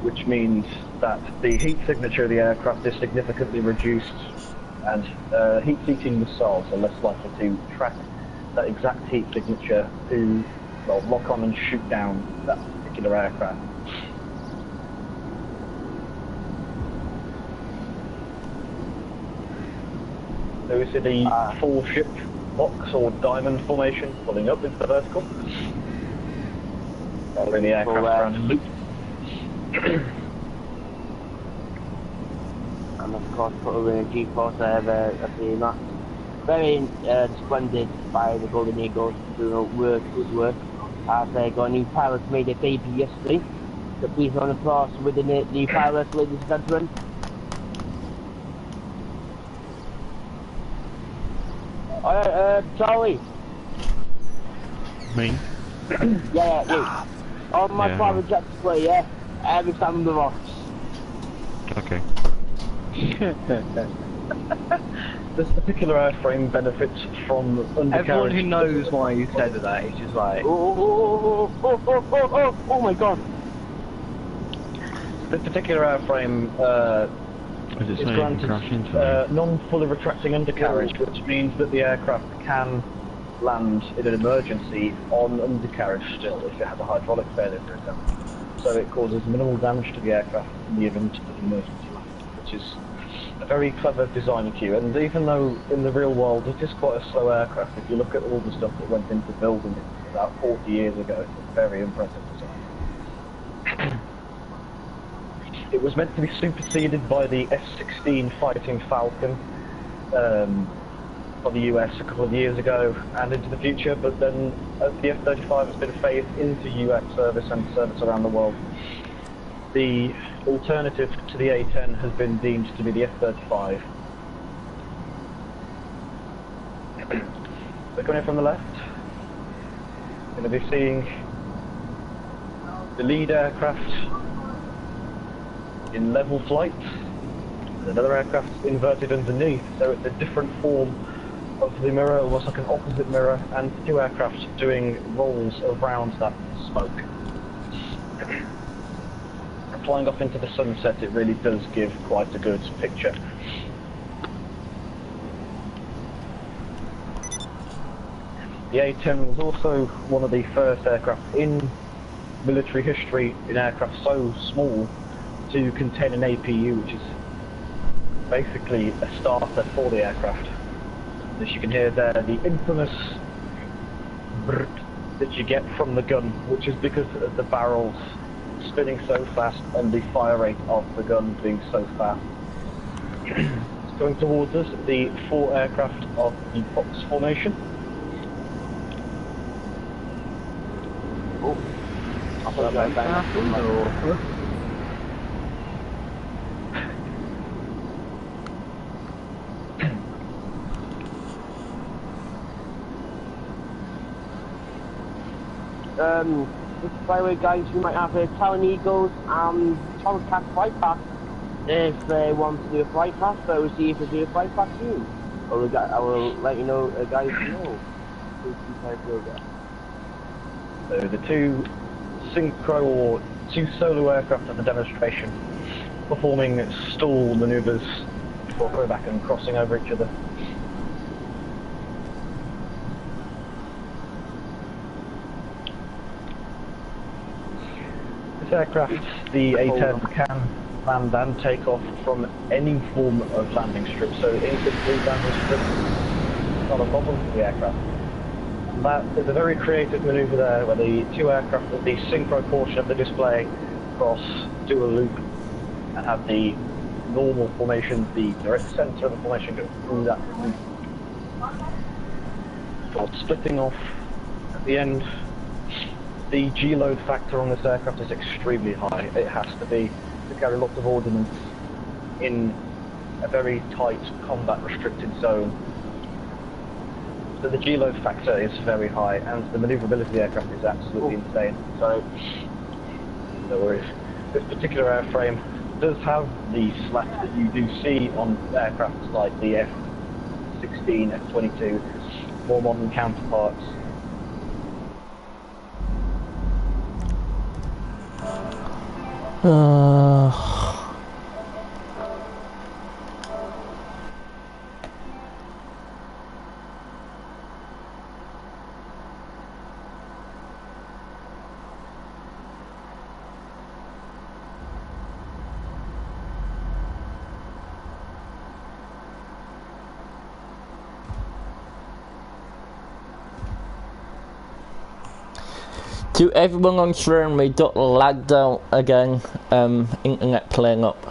which means that the heat signature of the aircraft is significantly reduced, and heat-seeking missiles are less likely to track that exact heat signature to, well, lock on and shoot down that particular aircraft. So we see the full ship box or diamond formation pulling up into the vertical. Bring the aircraft around in loop. And of course put her in a G-force there, I've seen that. very splendid by the Golden Eagles, doing good work. As they got a new pilot made a debut yesterday. So please round of applause with the new pilot, ladies and gentlemen. Charlie. Me? Yeah, you. On my private jet display, yeah? Every time on the rocks. Okay. This particular airframe benefits from undercarriage. Everyone who knows why you said that is just like... Oh my god. This particular airframe Is it is saying you can crash into granted me? non-fully retracting undercarriage, which means that the aircraft can land in an emergency on undercarriage still if it has a hydraulic failure, for example. So it causes minimal damage to the aircraft in the event of an emergency landing, which is a very clever design cue. And even though in the real world it is quite a slow aircraft, if you look at all the stuff that went into building it about 40 years ago, it's a very impressive design. It was meant to be superseded by the F-16 Fighting Falcon for the US a couple of years ago and into the future, but then the F-35 has been phased into US service and service around the world. The alternative to the A-10 has been deemed to be the F-35. So coming in from the left, going to be seeing the lead aircraft in level flight, and another aircraft inverted underneath, so it's a different form of the mirror, almost like an opposite mirror, and two aircraft doing rolls around that smoke. Flying off into the sunset, it really does give quite a good picture. The A-10 was also one of the first aircraft in military history in aircraft so small to contain an APU, which is basically a starter for the aircraft. As you can hear there, the infamous brrrt that you get from the gun, which is because of the barrels spinning so fast and the fire rate of the gun being so fast. It's going towards us, the four aircraft of the box formation. Oh, I thought that was by the way, guys, we might have Talon Eagles and Tomcat flight pass if they want to do a flight pass, so we'll see if they do a flight pass soon. I will let you know, guys, know. So the two synchro or two solo aircraft at the demonstration performing stall maneuvers before going back and crossing over each other. This aircraft, the A-10, can land and take off from any form of landing strip, so infantry landing strip is not a problem for the aircraft. And that is a very creative manoeuvre there, where the two aircraft with the synchro portion of the display cross, do a loop, and have the normal formation, the direct centre of the formation go through that loop. Before splitting off at the end. The G-load factor on this aircraft is extremely high. It has to be to carry lots of ordnance in a very tight combat restricted zone. So the G-load factor is very high, and the manoeuvrability of the aircraft is absolutely insane. So, no worries. This particular airframe does have the slats that you do see on aircraft like the F-16, F-22, more modern counterparts. To everyone on stream, we got lagged out again, internet playing up.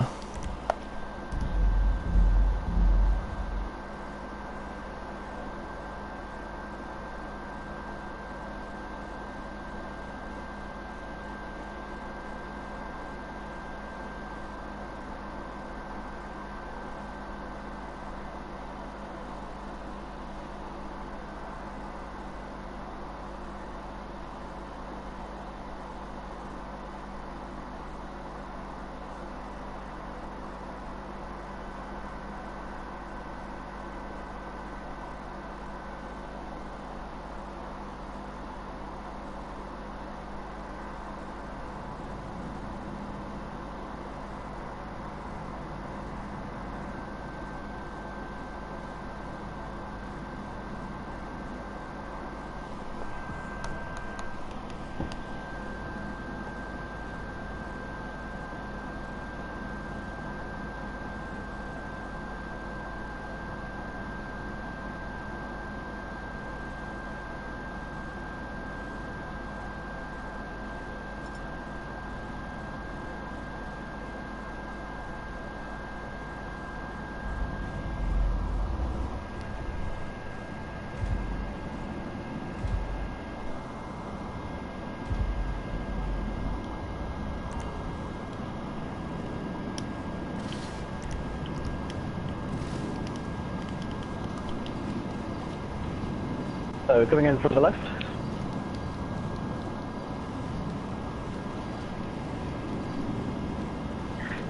So coming in from the left.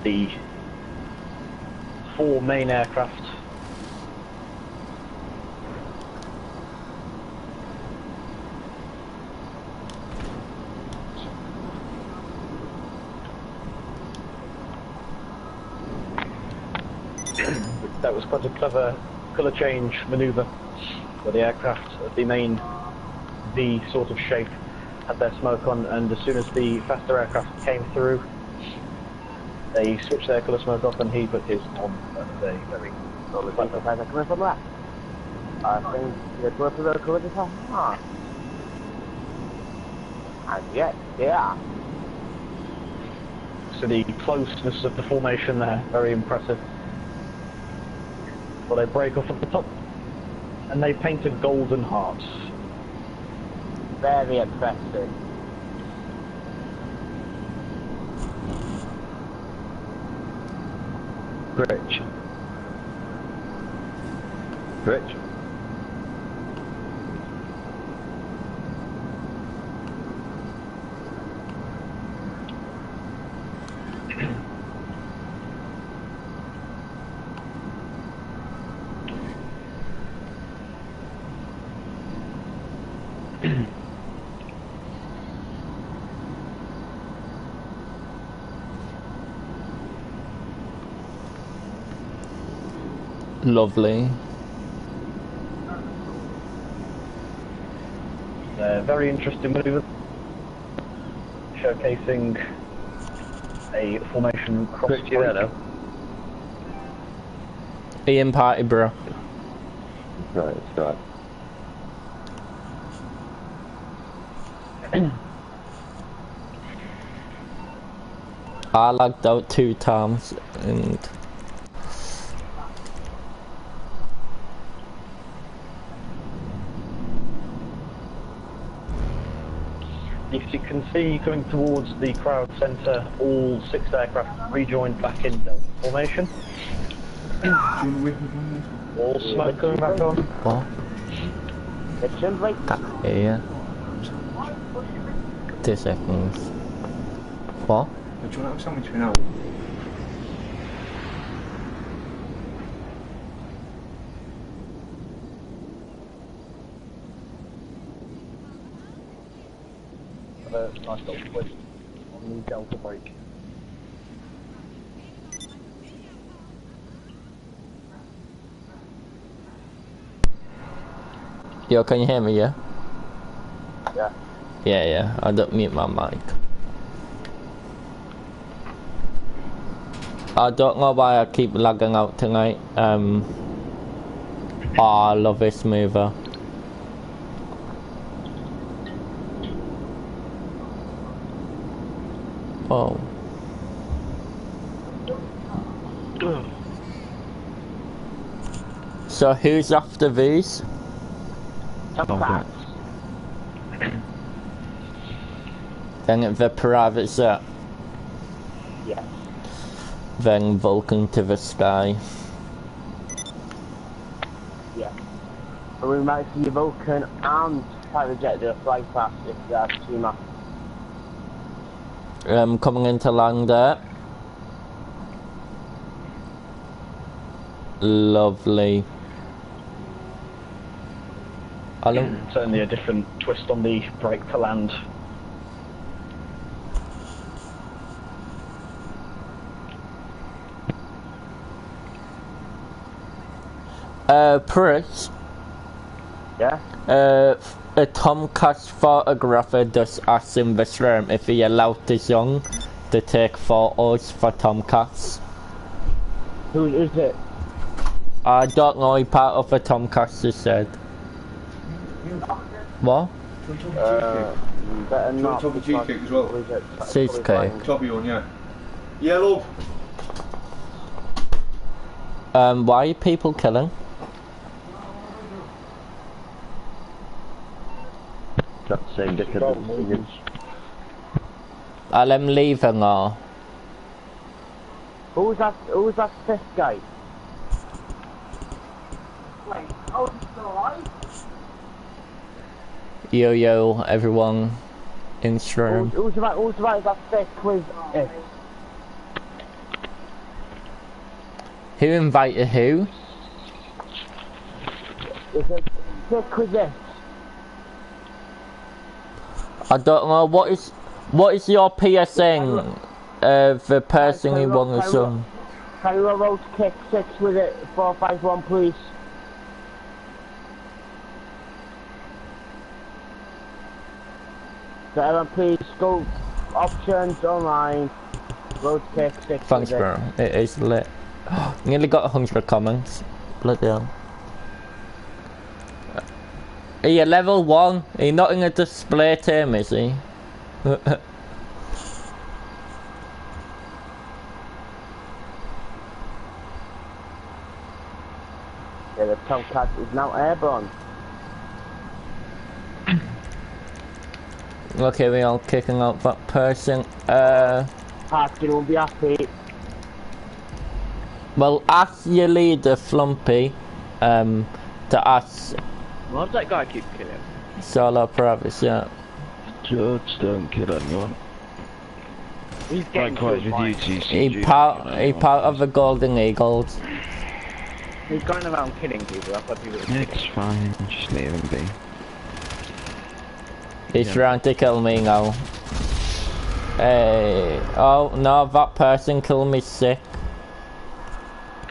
The 4 main aircraft. That was quite a clever colour change manoeuvre where the aircraft of the main V sort of shape had their smoke on, and as soon as the faster aircraft came through, they switched their colour smoke off and he put his on. That was a very Coming from left. I think the both of the colours is on. And yet, yeah. So the closeness of the formation there, very impressive. Well, they break off at the top, and they painted golden hearts. Very impressive. Rich. Rich. Lovely. Very interesting manoeuvre, showcasing a formation cross. Rich, you there now? Ian Party, bro. Right, it's right. I lagged out 2 times and As you can see, coming towards the crowd centre, all 6 aircraft rejoined back in Delta formation. All smoke coming back on. what? Here. 2 seconds. What? Do you want to have a sandwich for now? A nice little twist on the Delta brake. Yo, can you hear me, yeah? Yeah. Yeah, I don't mute my mic. I don't know why I keep lagging out tonight. Oh, I love this mover. Oh. So who's after these? Tomcats. Then the private jet. Yeah. Then Vulcan to the sky. Yeah. But we might see Vulcan and private jet do a fly past if that's too much. Coming into land there. Lovely. Certainly a different twist on the brake to land. Chris. Yeah? A Tomcat photographer does ask in this room if he allowed his young to take photos for Tomcats. Who is it? I don't know, he part of the Tomcats, he said. What? Better not. Top of cheesecake as well. Cheesecake. Top of yours, yeah. Yeah, love. Why are people killing? That's the same dickhead. Are them leaving or? Who's that 5th guy? Wait, oh, he's still alive? Yo, everyone in stream. Who's right that thick with it? Who invited who? Is it thick with it? I don't know. What is your PSN of the person who won the song? Can you road kick 6 with it? 451, please. So everyone, please go options online. Road kick 6. Thanks, bro. It is lit. Nearly got 100 comments. Bloody hell. Are you level 1? Are you not in a display team, is he? Yeah, the Tomcat is now airborne. Okay, we are kicking out that person. Parker will be happy. Well, ask your leader, Flumpy, to ask Why does that guy keep killing? Solo Pravis, yeah. Just don't kill anyone. He's getting Likewise killed with by- you, He part of the Golden Eagles. He's going around killing people. That's what people. It's fine, just leave him be. He's trying to kill me now. Hey, oh no, that person killed me sick.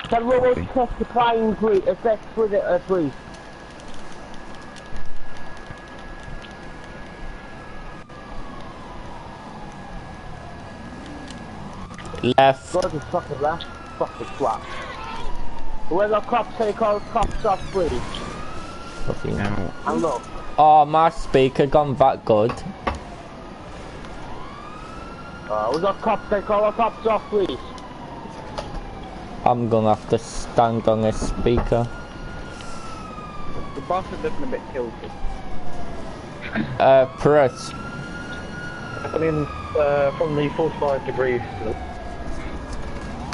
Can we road kick the flying please? 6 with it, please. Left. Go to fucking left. Fucking swap. Where's the cops? Can you call the cops off, please? Fucking hell. And look. Oh, my speaker gone that good. Where's the cops? Can you call the cops off, please? I'm gonna have to stand on a speaker. The boss is looking a bit tilted. Press. Coming in from the 45 degrees.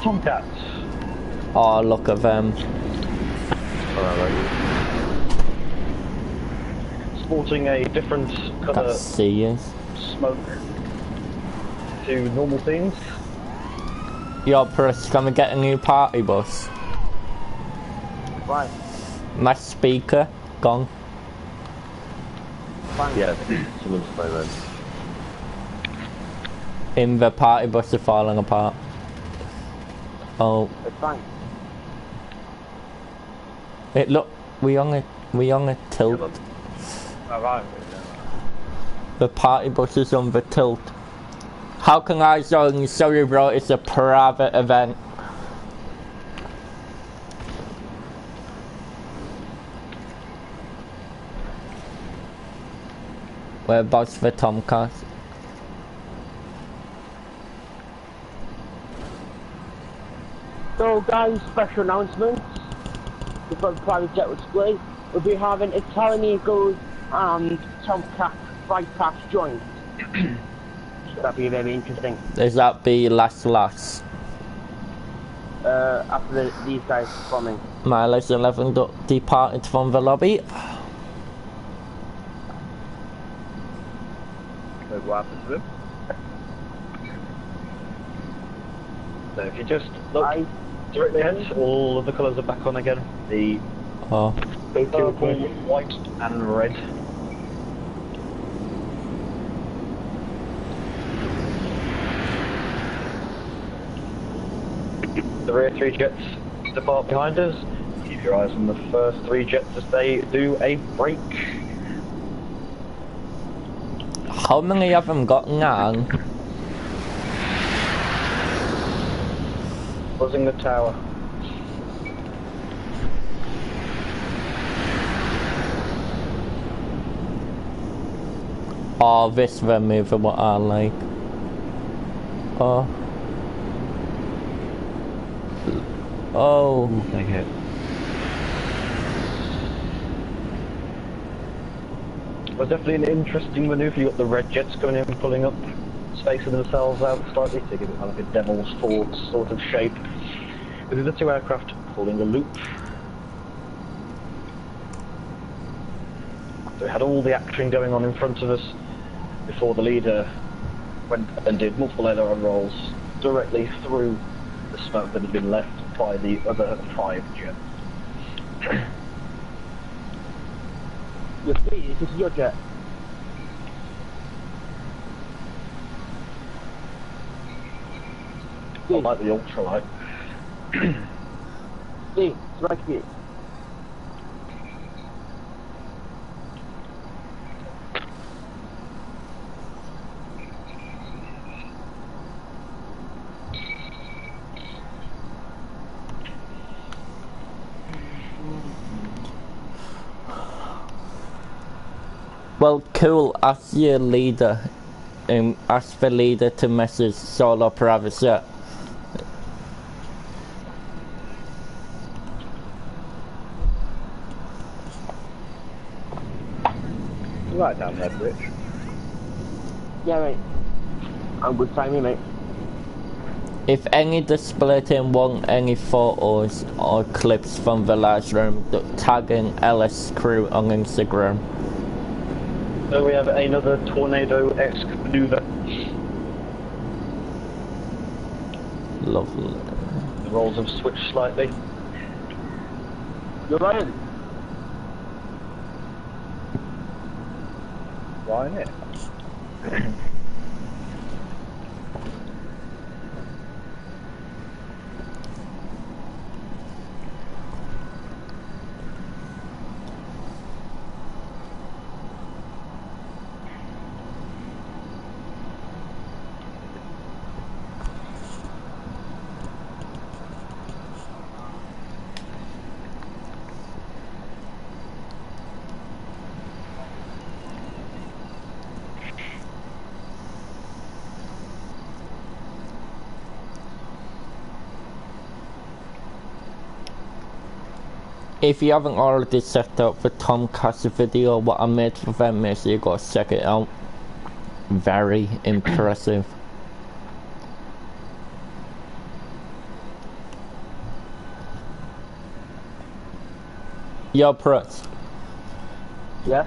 Tomcats. Oh, look at them. Sporting a different Can't colour see you. smoke to normal scenes. Yo, Press, can we get a new party bus? Right. My speaker gone. Fine. Yeah, someone's phone then. In the party bus are falling apart. Oh, It's fine. it look. We on a tilt. Alright. The party bus is on the tilt. How can I join? Sorry, bro. It's a private event. Whereabouts the Tomcat? So guys, special announcement. Before the private jet was split, we'll be having Italian Eagles and Tomcat fight pass joint. That'd be very interesting. Is that the last? After these guys performing. Mileage 11 departed from the lobby. What happened to him? So if you just look directly ahead, all of the colours are back on again. The Oh, purple, white and red. The rear 3 jets depart behind us. Keep your eyes on the first 3 jets as they do a break. how many of them got now? Buzzing the tower. Oh, this remover what I like. Oh. Oh. Take it. Well, definitely an interesting manoeuvre. You've got the red jets coming in, pulling up, spacing themselves out slightly to give it kind of like a devil's fort sort of shape. With the 2 aircraft pulling a loop. So we had all the action going on in front of us before the leader went and did multiple aileron rolls directly through the smoke that had been left by the other 5 jets. This is your jet. I like the ultralight. See, it's right here. Well, cool. Ask your leader. Ask the leader to message Solo Privacy. Right down there, Rich. Yeah, mate. I'm good timing, mate. If any display team want any photos or clips from the large room, tagging LS Crew on Instagram. So we have another tornado-esque maneuver. Lovely. The roles have switched slightly. You're Ryan. Ryan, it. If you haven't already checked out the Tomcast video what I made for them, make sure you go check it out. Very impressive. Yo, Press. Yeah?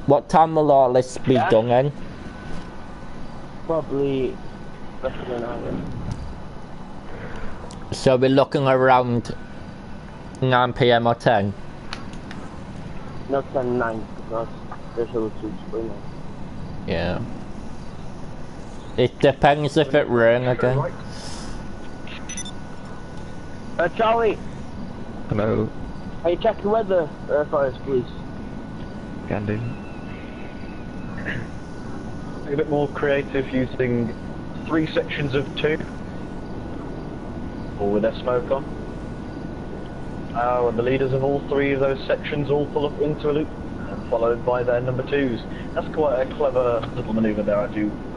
What time will all this be done in? Probably less than an hour. So we're looking around 9 PM or 10? Not 10, 9, because there's a little spring. Yeah. It depends if it rains again. Charlie, Hello. can you check the weather for us, please? Can do. A bit more creative using 3 sections of 2. All with their smoke on. And the leaders of all 3 of those sections all pull up into a loop, followed by their number 2s. That's quite a clever little manoeuvre there. I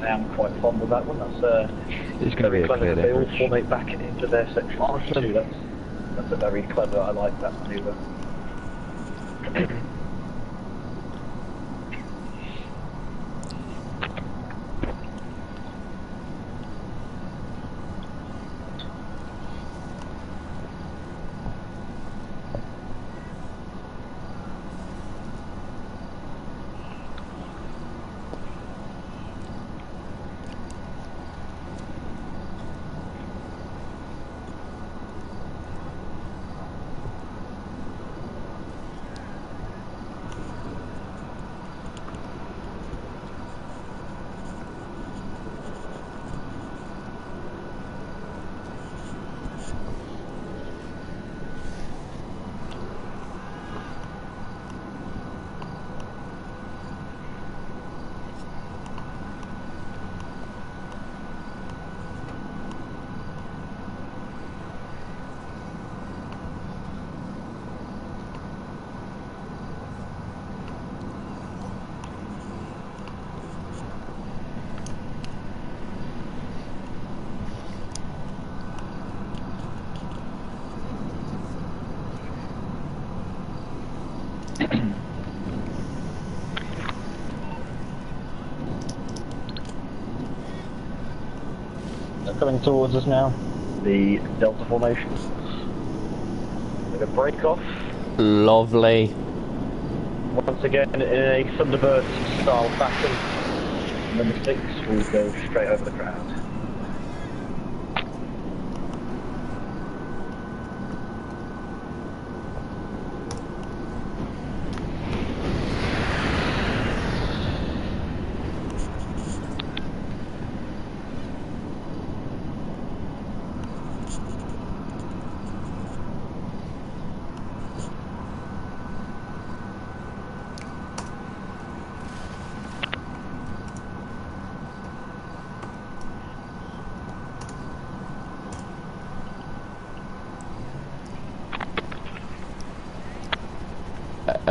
am quite fond of that one. That's It's going to be a clever. clear They all difference. formate back into their sections of 2. That's a very clever. I like that manoeuvre. Coming towards us now. The Delta formation. With a break off. Lovely. Once again, in a Thunderbird style fashion, number 6 will go straight over the crowd.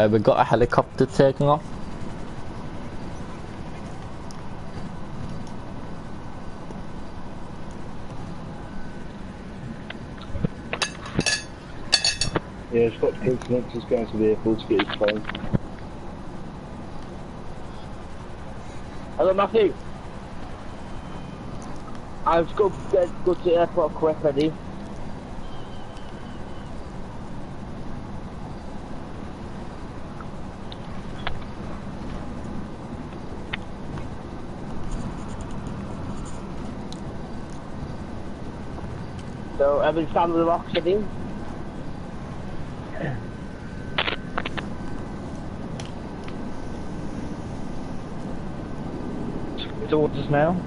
We got a helicopter taking off. Yeah, it's got to go to next going to the airport to get his phone. Hello, Matthew. I've got to go to the airport quick, ready. So, everybody stand on the rocks, ready? Towards us now.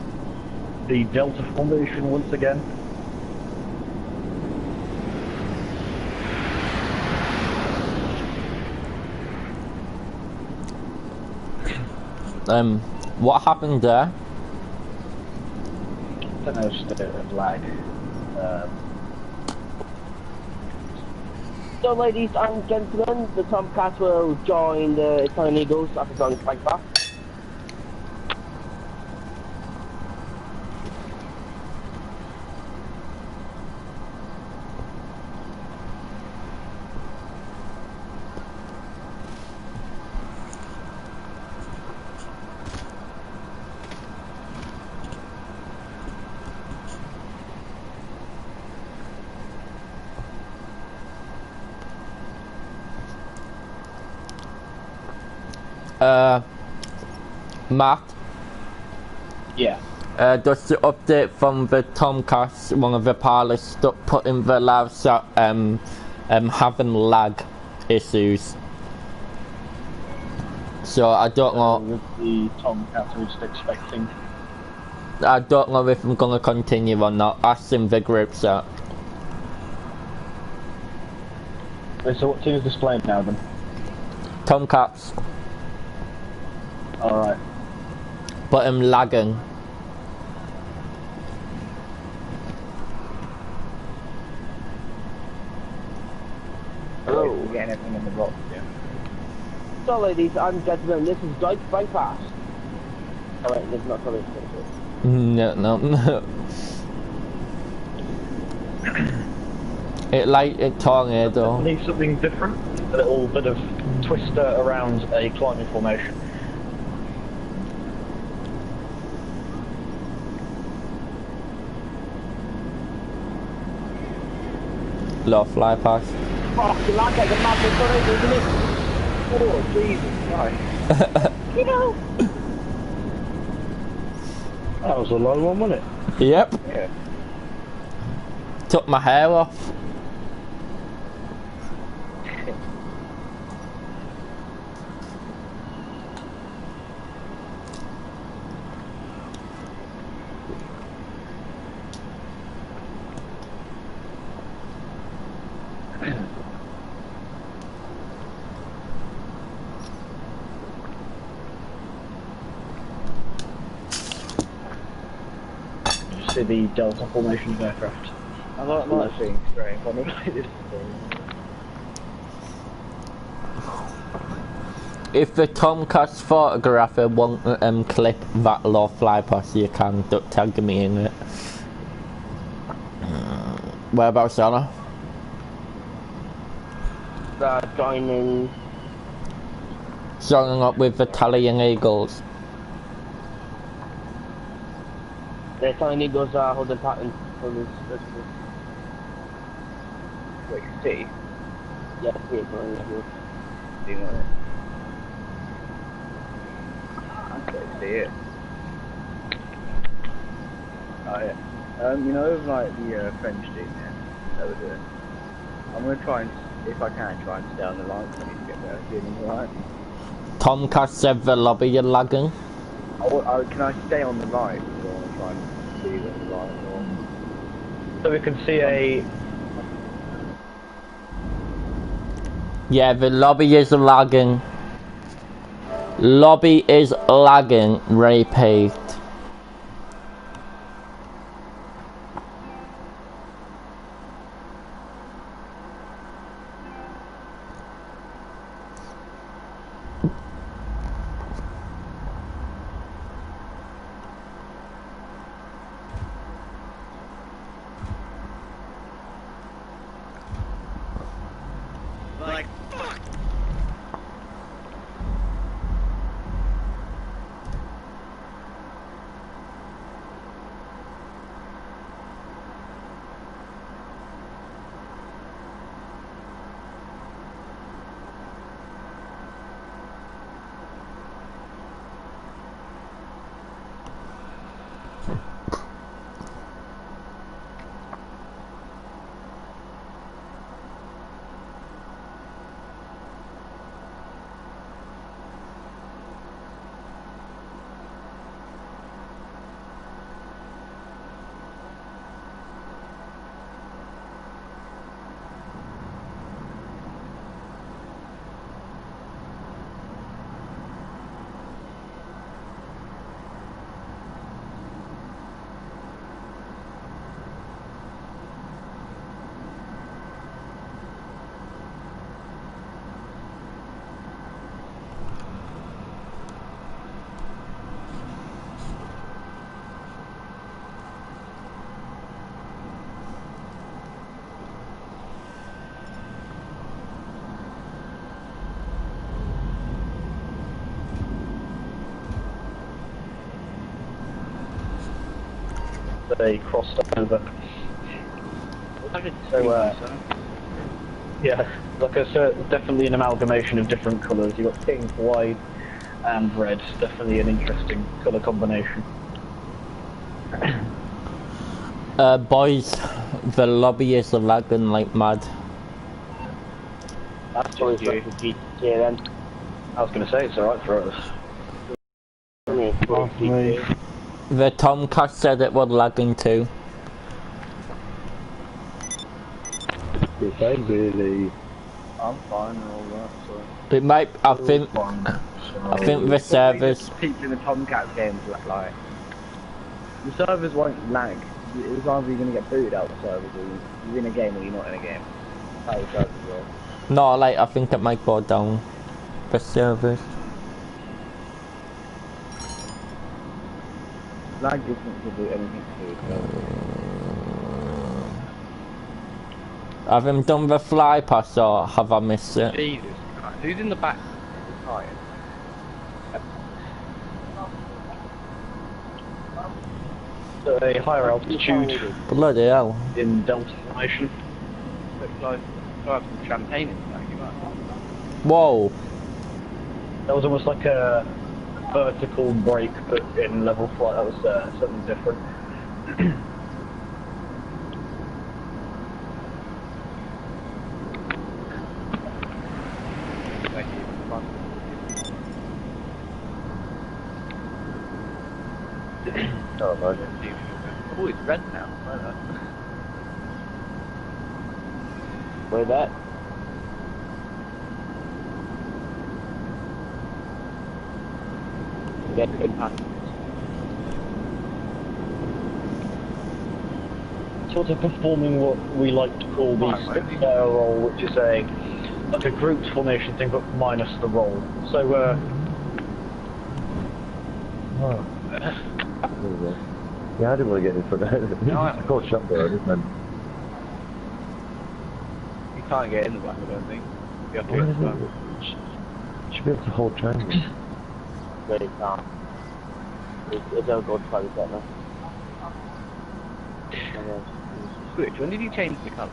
The Delta formation once again. What happened there? I don't know, just a bit of lag. So, ladies and gentlemen, the Tomcats will join the Italian Eagles after joining Spike Pass. Matt? Yeah. Just the update from the Tomcats, one of the pilots stuck putting the labs at having lag issues. So I don't know. With the Tomcat, we're just expecting. I don't know if I'm gonna continue or not. Asking the group chat. So what team is displayed now then? Tomcats. Alright. But I'm lagging. Hello. We're getting everything on the rock, yeah. So, ladies and gentlemen, this is Deutsche Bypass. Oh, wait, this is not sorry. No. It tornado. Need something different. A little bit of twister around a climbing formation. Low fly pass. Fuck, you like it, the map is already, isn't it? Oh, Jesus Christ. You know. That was a low one, wasn't it? Yep. Yeah. Took my hair off. See the Delta formation of aircraft. I like seeing strange when I this. If the Tomcats photographer won't clip that low fly pass, you can tag me in it. Whereabouts, Anna? Joining Joining up with the Italian Eagles. the Italian Eagles are holding pattern for this. Wait, see? Yeah, see it going on. Do you want it? see it. Oh yeah. You know, like the French team, yeah, that we're doing. I'm gonna try and, if I can, try and stay on the line. 'Cause I need to get better feelings, alright? Tomcat said the lobby are lagging. Can I stay on the right? Or I want to try and see the line, or So we can see a... Yeah, the lobby is lagging. Lobby is lagging, repeat. Like, fuck! They crossed over. So, yeah, like definitely an amalgamation of different colours. You've got pink, white, and red. Definitely an interesting colour combination. Boys, the lobby is lagging like mad. That's just you. Yeah, then. I was going to say it's alright for us. The Tomcat said it was lagging too. Really? I'm fine and all that, so... It might, I think the servers... People in the Tomcats games like... The servers won't lag. It's either you're going to get booted out of the servers or you're in a game or you're not in a game. That's how the servers work. No, like, I think it might go down. The servers. Lag doesn't do anything to do with it. Have I done the fly pass or have I missed it? Jesus Christ. Who's in the back? A higher altitude Bloody hell. in Delta Formation. Looks like I have some champagne in the back. Whoa. That was almost like a vertical break, but in level flight. That was something different. Oh, it's red now. Where that? Get good pass. Sort of performing what we like to call the spitfire roll, which is like a grouped formation thing, but minus the roll. So, Yeah, I didn't want to get in front of it. I got shut there, didn't I? You can't get in the back, I don't think. You have to Why get isn't the it? Should be able to hold triangle. Really can't. It's all good for the better. Switch, when did you change the colour?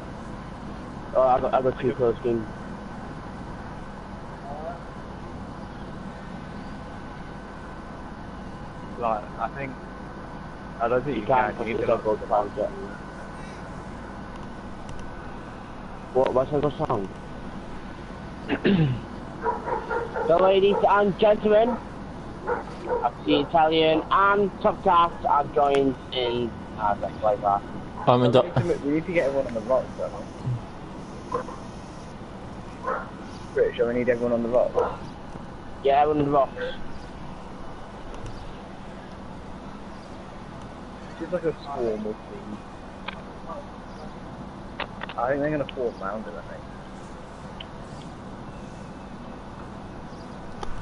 Oh, I got two close games. Like, I don't think you can. You need to go to private jet. What's the sound? So ladies and gentlemen, the Italian and Top Cat have joined in the play bar. we need to get everyone on the rocks, don't we? Pretty sure we need everyone on the rocks. Yeah, everyone on the rocks. It's like a swarm of things. I think they're going to form mountain, I think.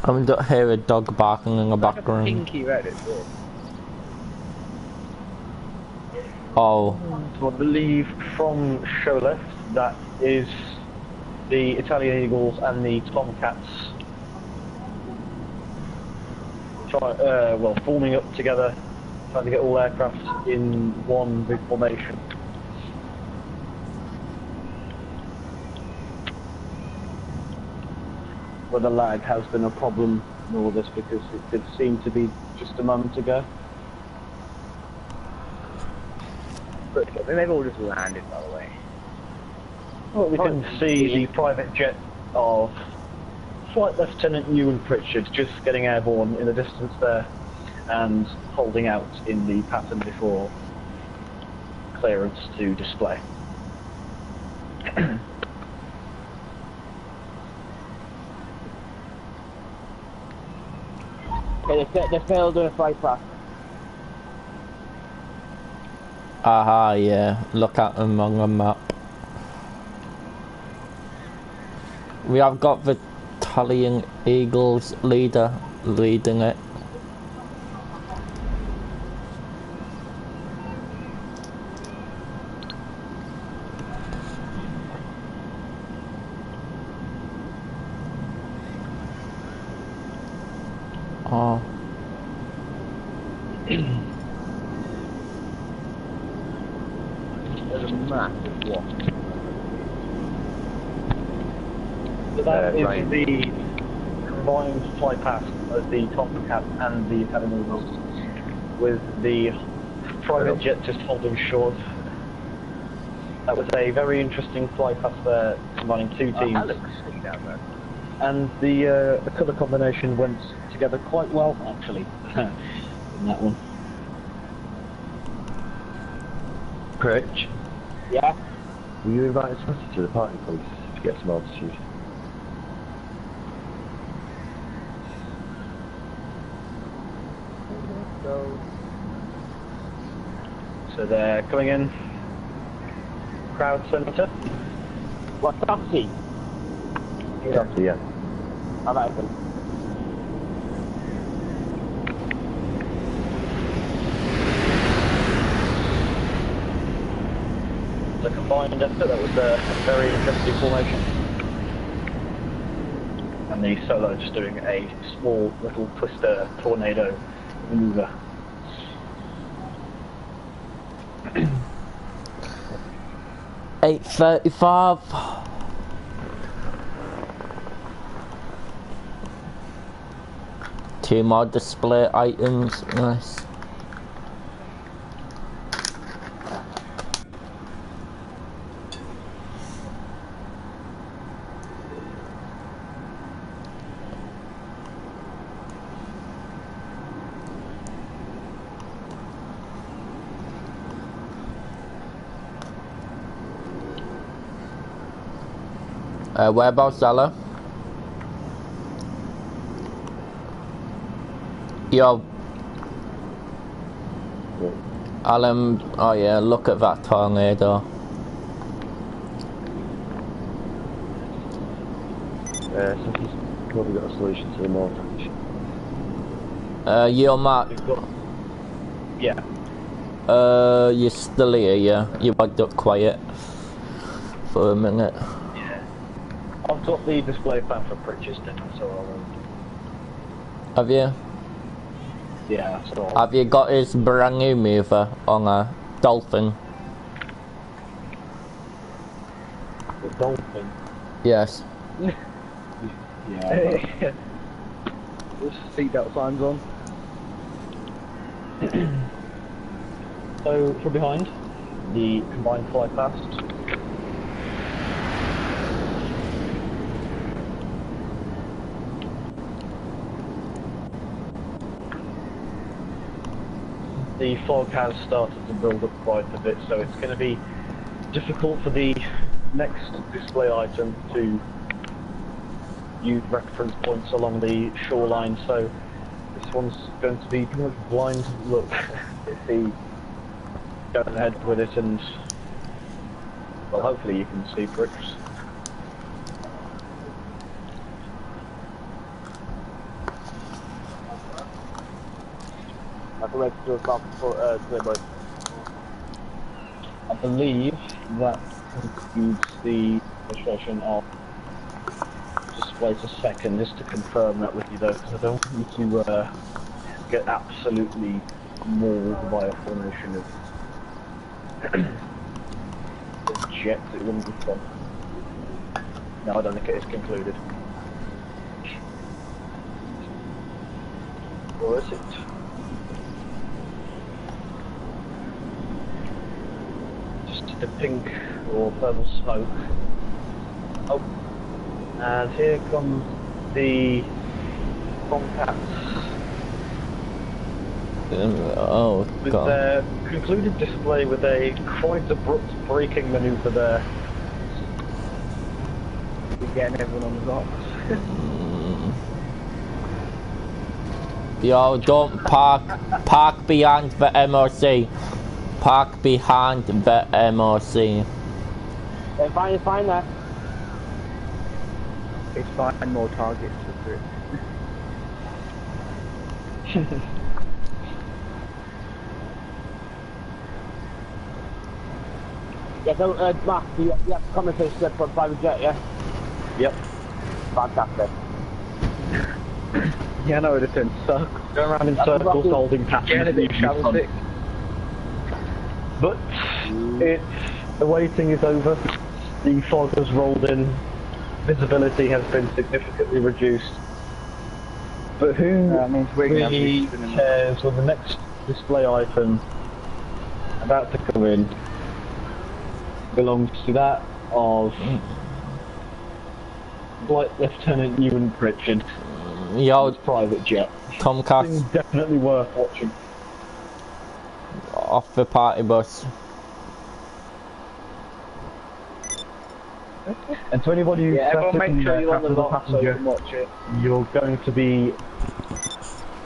I don't hear a dog barking in the background. Pinky red, is it? Oh. So I believe from show left, that is the Italian Eagles and the Tomcats forming up together, trying to get all aircraft in one big formation. Where the lag has been a problem in all this because it did seem to be just a moment ago. But I think they've all just landed, by the way. Well, we can see the private jet of Flight Lieutenant Ewan Pritchard just getting airborne in the distance there and holding out in the pattern before clearance to display. Okay, they're still doing a flight path. Aha, yeah. Look at them on the map. We have got the Italian Eagles leader leading it. Oh. There's a massive block. So that is right. the combined flight path of the Tomcat and the Italian Eagles, with the private jet just holding short. That was a very interesting flight path there, combining two teams. That looks sweet down there. And the colour combination went together quite well, actually, in that one. Pritch, Yeah? will you invite us to the party, please, to get some altitude? So they're coming in. Crowd centre. What, taxi? Yeah. Alright then. The combined effort, that was a very interesting formation. And the solo just doing a small little twister tornado maneuver. $8.35. Two more display items, nice. Whereabouts, Ella? Yo. Alan, oh yeah, look at that tornado. Something's probably got a solution to the mortar issue. Yo, Matt. Yeah. You're still here, yeah? You bugged up quiet for a minute. I've got the display plan for Pritchard's now, so I'll... Have you? Yeah, so I'll... Have you got his brand new mover on a Dolphin? The Dolphin? Yes. Yeah. There's seatbelt signs on. So, from behind, the combined fly past. The fog has started to build up quite a bit, so it's going to be difficult for the next display item to use reference points along the shoreline, so this one's going to be pretty much blind look if he goes ahead with it, and well, hopefully you can see bricks. I can make it to a stop for boys. I believe that concludes the illustration of just wait a second just to confirm that with you though, because I don't want you to get absolutely mauled by a formation of jets. It wouldn't be fun. No, I don't think it is concluded. Or is it? Just the pink or purple smoke. Oh. And here comes the Tomcats Oh, with God. their concluded display with a quite abrupt braking manoeuvre there. We're getting everyone on the rocks. Yo, don't park. Park behind the MRC. Park behind the MRC. It's fine there. It's fine, more targets for it. Yeah, so, Mark, you have to conversation set for private jet, yeah? Yep. Fantastic. Yeah, no, it's in circles. Going around in circles, holding patterns. But the waiting is over. The fog has rolled in. Visibility has been significantly reduced. But who really cares when the next display item about to come in belongs to that of Flight Lieutenant Ewan Pritchard. Yo, Private jet. Comcast. Thing's definitely worth watching. Off the party bus. And to anybody who's everyone sat in make sure you're on the passenger, lot so you can watch it. you're going to be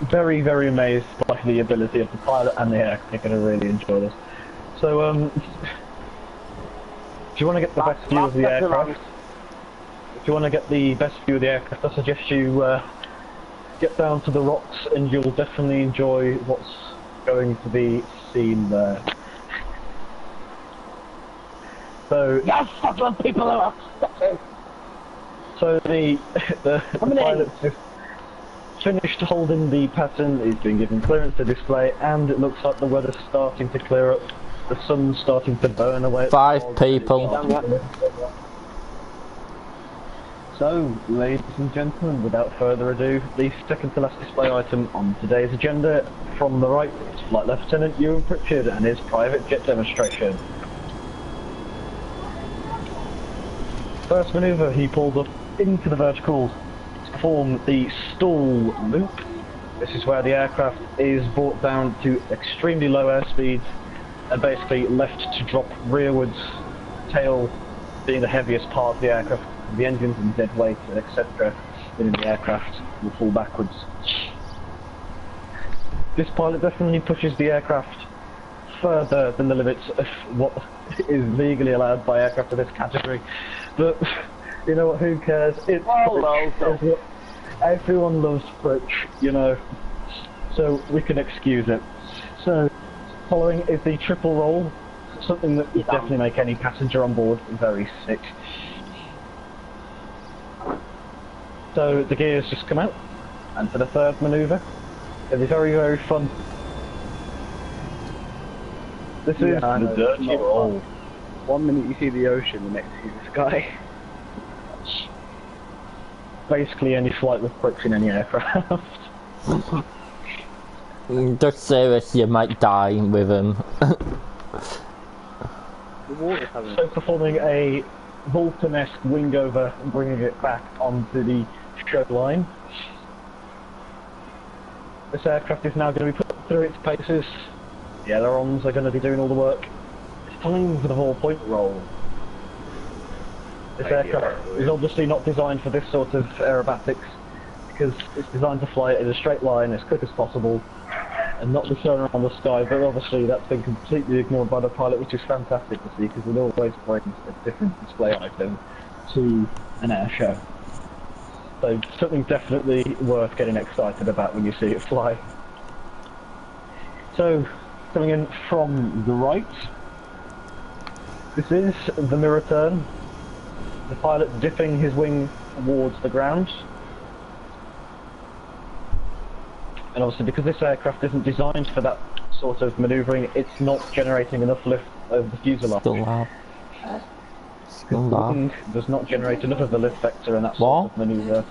very, very amazed by the ability of the pilot and the air. You're going to really enjoy this. So, do you want to get the best view of the aircraft? If you want to get the best view of the aircraft, I suggest you get down to the rocks, and you'll definitely enjoy what's going to be seen there. So Yes, that's what people are expecting. So the pilot's just finished holding the pattern. He's been given clearance to display, and it looks like the weather's starting to clear up. The sun's starting to burn away. 5 people. So, ladies and gentlemen, without further ado, the second to last display item on today's agenda. From the right, it's Flight Lieutenant Ewan Pritchard and his private jet demonstration. First manoeuvre, he pulls up into the verticals to perform the stall loop. This is where the aircraft is brought down to extremely low airspeeds and basically left to drop rearwards, tail being the heaviest part of the aircraft. The engines and dead weight, etc. within the aircraft will fall backwards. This pilot definitely pushes the aircraft further than the limits of what is legally allowed by aircraft of this category. But, you know what, who cares? It's Pritch. Everyone loves Pritch, you know, so we can excuse it. So, following is the triple roll, something that would definitely make any passenger on board very sick. So the gears just come out, and for the third manoeuvre, it'll be very, very fun. This is the dirty roll. 1 minute you see the ocean, the next you see the sky. Basically any flight with bricks in any aircraft. Just serious, you might die with him. So performing a Vulcan-esque wing over and bringing it back onto the shoreline. This aircraft is now going to be put through its paces. The ailerons are going to be doing all the work. It's time for the 4-point roll. This aircraft is obviously not designed for this sort of aerobatics because it's designed to fly in a straight line as quick as possible and not be thrown around the sky, but obviously that's been completely ignored by the pilot, which is fantastic to see because it always brings a different display item to an air show. So something definitely worth getting excited about when you see it fly. So, coming in from the right, this is the mirror turn. The pilot dipping his wing towards the ground. And obviously because this aircraft isn't designed for that sort of manoeuvring, it's not generating enough lift over the fuselage. Still loud. Still The loud. wing does not generate enough of the lift vector in that sort of manoeuvre.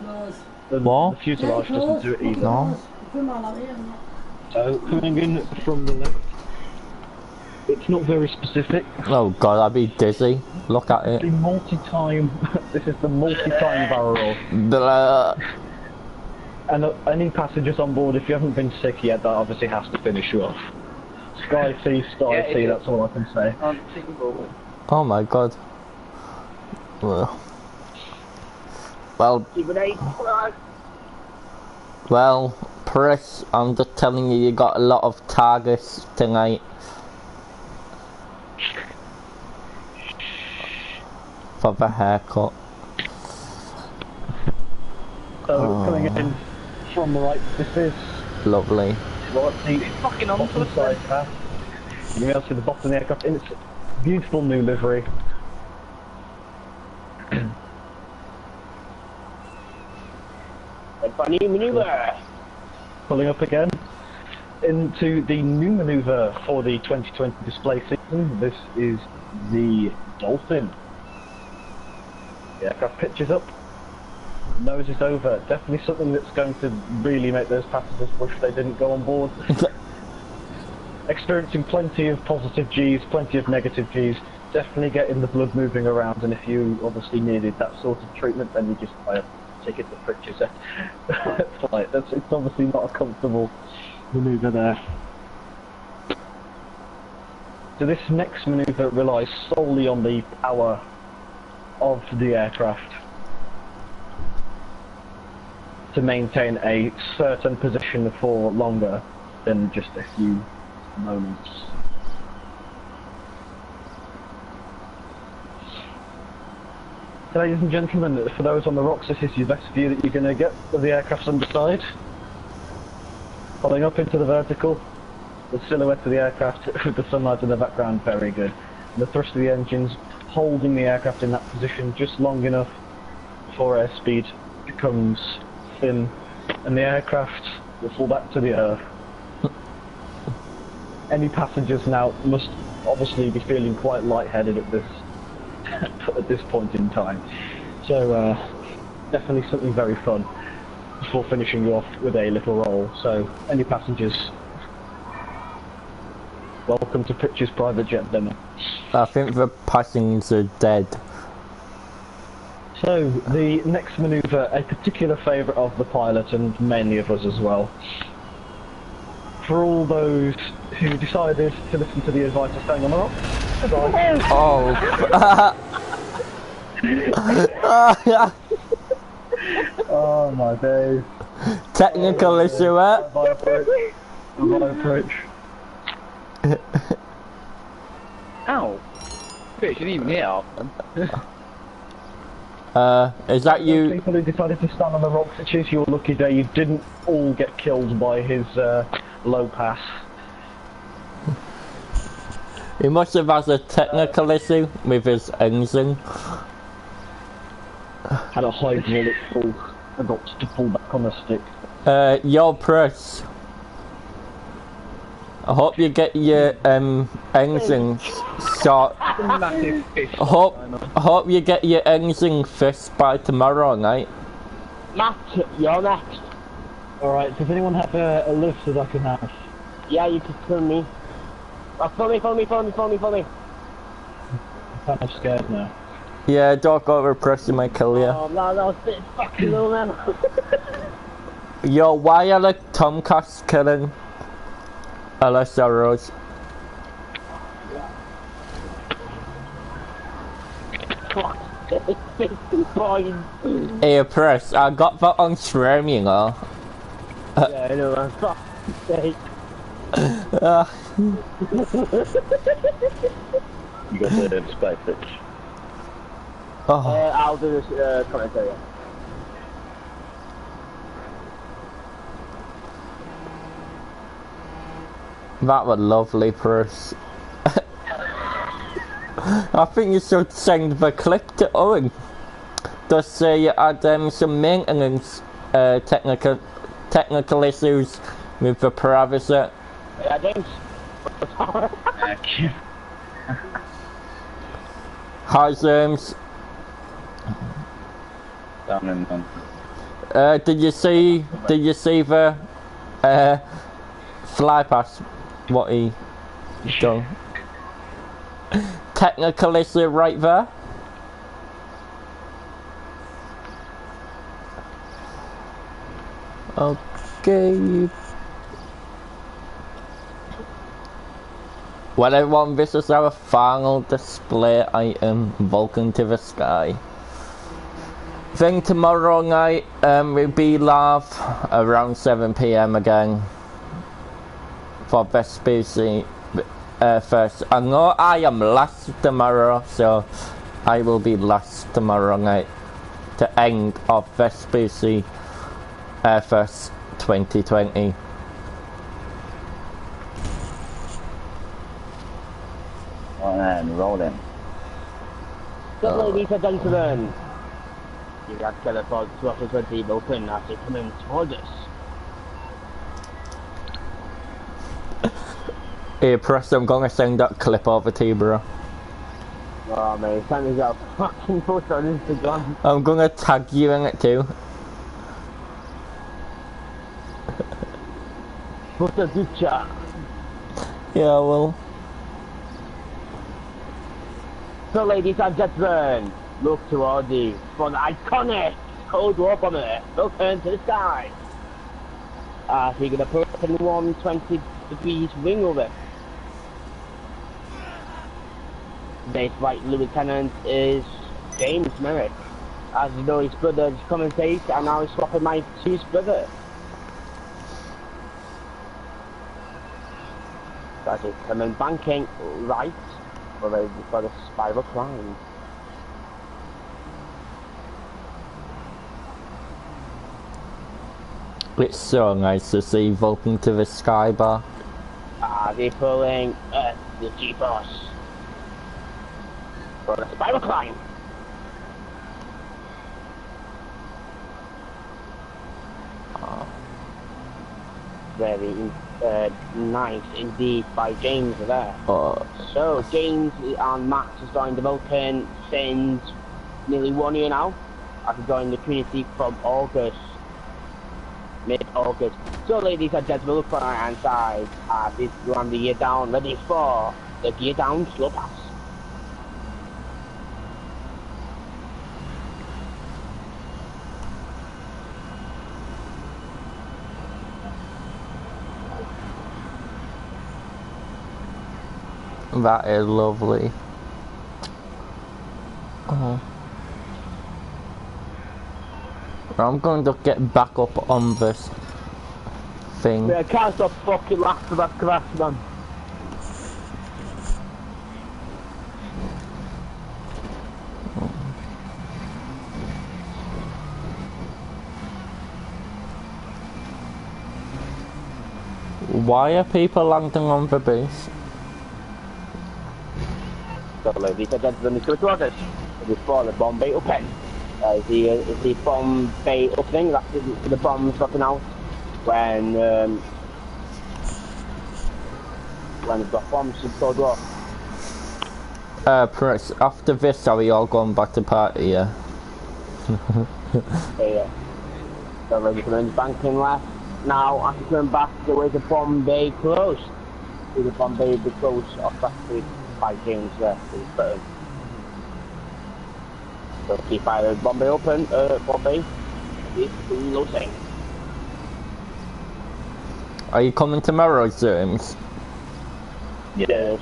The fuselage doesn't do it either. No. So, coming in from the left, it's not very specific. Oh god, I'd be dizzy. Look at it. The multi-time, this is the multi-time barrel. Blah. And any passengers on board, if you haven't been sick yet, that obviously has to finish you off. Sky C, that's all I can say. Oh my god. Well, Chris, I'm just telling you, you got a lot of targets tonight. For the haircut. So, coming in from the right, this is... Lovely. The fucking on to the side path. You can see the bottom of the aircraft in its beautiful new livery. Funny manoeuvre. Pulling up again into the new manoeuvre for the 2020 display season. This is the Dolphin. The aircraft pitches up, nose is over. Definitely something that's going to really make those passengers wish they didn't go on board. Experiencing plenty of positive Gs, plenty of negative Gs. Definitely getting the blood moving around, and if you obviously needed that sort of treatment, then you just buy a ticket to Pritchard's flight. It's obviously not a comfortable manoeuvre there. So this next manoeuvre relies solely on the power of the aircraft to maintain a certain position for longer than just a few moments. So ladies and gentlemen, for those on the rocks, this is your best view that you're going to get of the aircraft's underside. Following up into the vertical, the silhouette of the aircraft with the sunlight in the background, very good. And the thrust of the engines holding the aircraft in that position just long enough before airspeed becomes thin, and the aircraft will fall back to the earth. Any passengers now must obviously be feeling quite lightheaded at this point in time. So definitely something very fun before finishing you off with a little roll. So any passengers, welcome to Pritchard's private jet demo. I think the passengers are dead. So the next manoeuvre, a particular favourite of the pilot and mainly of us as well. For all those who decided to listen to the advice of staying on the rocks, goodbye. Oh. Oh my days. Technical issue, eh? Approach. Ow! Bitch, you didn't even hit up. Is that you? People who decided to stand on the rocks, it's just your lucky day. You didn't all get killed by his low pass. He must have had a technical issue with his engine. Had a hydraulic fall and got to pull back on the stick. Your press. I hope you get your engine shot. I hope you get your engine fixed by tomorrow night. Matt, you're next. Alright, does anyone have a lift that I can have? Yeah, you can kill me. Oh, follow me. I'm kind of scared now. Yeah, don't go repress, you might kill you. Oh, no, that was a bit fucking low, man. Yo, why are the Tomcats killing LSROs? Fuck. 50 points. Hey, press, I got that on stream, you know. Yeah, I know, man. Fuck's sake. You got the display pitch. Oh, I'll do this commentary. that was lovely, press. I think you should send the clip to Owen. Just say you had some maintenance technical issues with the privacy. Yeah, James. Thank you. How's Down and done. did you see the fly pass what he done? Technical issue right there. Okay. Well everyone, this is our final display item, Vulcan to the Sky. Then tomorrow night we'll be live around 7 PM again for Vespucci first. I know I am last tomorrow, so I will be last tomorrow night to end of Vespucci first 2020. And rolling. So, ladies and gentlemen, you got teleported to office with the open as they come in towards us. Hey, Press, I'm gonna send that clip over to you, bro. Oh, man, Sammy's got a fucking post on Instagram. I'm gonna tag you in it too. Post a good chat. Yeah, well. So, ladies and gentlemen, look towards you for the iconic Cold War bomber, Vulcan to the Sky. We're gonna put up in 120 degrees wing over. Today's Flight Lieutenant is James Merrick. As you know, his brother is commentating, and now he's swapping my to his brother. That is coming banking right for the spiral climb. It's so nice to see Vulcan to the Sky bar. They're pulling the G-Boss for the spiral climb. Very nice indeed by James there. So James and Max has joined the Vulcan since nearly 1 year now. After joining the community from mid-August. So ladies and gentlemen, look on the right hand side. This is on the gear down, ready for the gear down slow pass. That is lovely. I'm going to get back up on this thing. I can't stop fucking laughing at that crash, man. Why are people landing on the base? So ladies and gentlemen, let's go towards us. Before the bomb bay open. Is the bomb bay opening? That's the bombs dropping out when we've got bombs in Cold War. Press, after this, are we all going back to party, yeah? Yeah. So ready for the banking left. Now I can turn back the way to Bombay close. To the Bombay be close off back to by James there to the button. So keep either Bombay open, Bombay is closing. Are you coming tomorrow, James? Yes.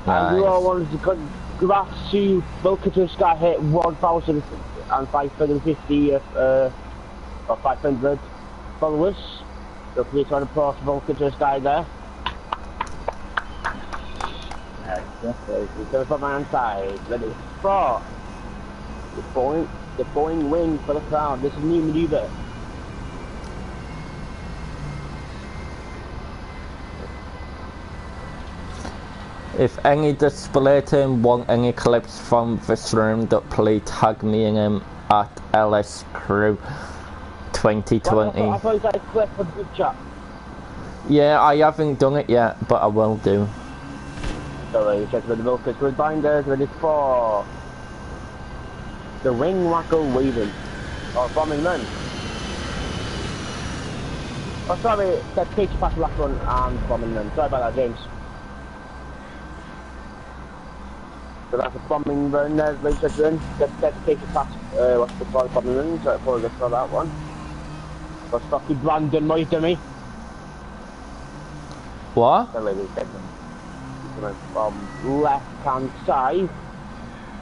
Nice. And you all wanted to congrats to Volkatus got hit 1,550 or 500 followers. So please try to post Volkatus guy there. Go from my side. Ready? 4. The Boeing wing for the crowd. This is new maneuver. If any display team want any clips from this room, please tag me in them at LS Crew 2020. I thought you guys clip for the group chat. Yeah, I haven't done it yet, but I will do. So you check with the Volkatus with binders. Ready? 4. The wing wacko waving. Or bombing run. Oh sorry, that takes past last one and bombing run. Sorry about that, James. So that's a bombing run there, research run. That takes past what's the called bombing run, so I apologize for that one. Got stocky Brandon right to me. What? So ladies and gentlemen. From left hand side.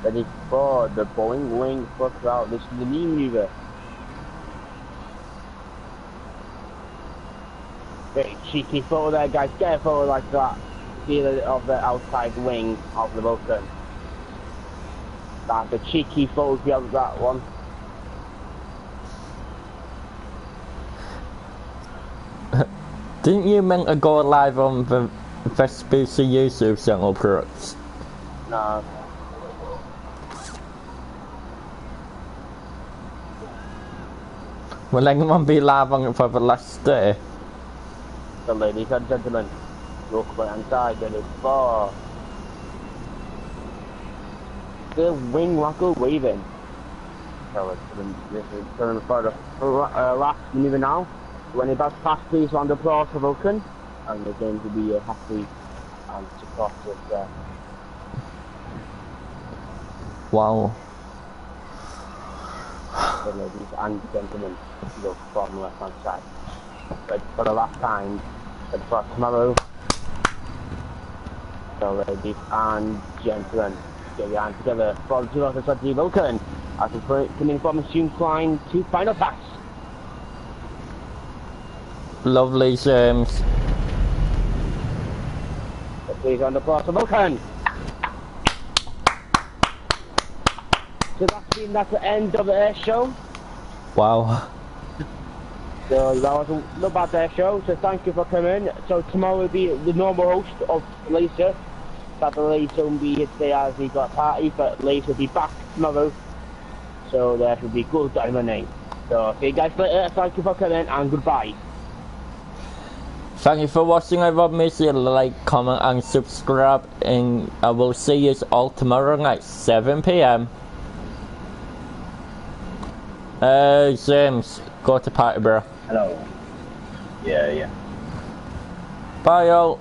Ready for the Boeing wing for crowd. This is the knee maneuver. Very cheeky photo there, guys. Get a photo like that. See of the outside wing of the Vulcan. That's a cheeky photo if you have that one. Didn't you meant to go live on the Vespucci YouTube channel, Brooks? No. Will anyone be live on it for the last day? So ladies and gentlemen, look right hand side, there is 4. The wing wacko waving. So this is turning for the last maneuver now. When you're about to pass, please round of applause for Vulcan. And they're going to be happy and supportive there. Wow. So ladies and gentlemen, look from the left hand side. But for the last time, but for tomorrow. So ladies and gentlemen, get your hands together for the 2020 Vulcan as we're coming from a stream climb to final pass. Lovely, James. So please round of applause for Vulcan. So that's the end of the air show. Wow. So that was not bad air show, so thank you for coming. So tomorrow will be the normal host of Laser. Sadly Laser won't be here today as he got a party, but Laser will be back tomorrow. So there should be good name. So see you guys later, thank you for coming and goodbye. Thank you for watching. I will miss you. Like, comment and subscribe, and I will see you all tomorrow night 7 PM. James, go to party, bro. Hello. Yeah. Bye, y'all.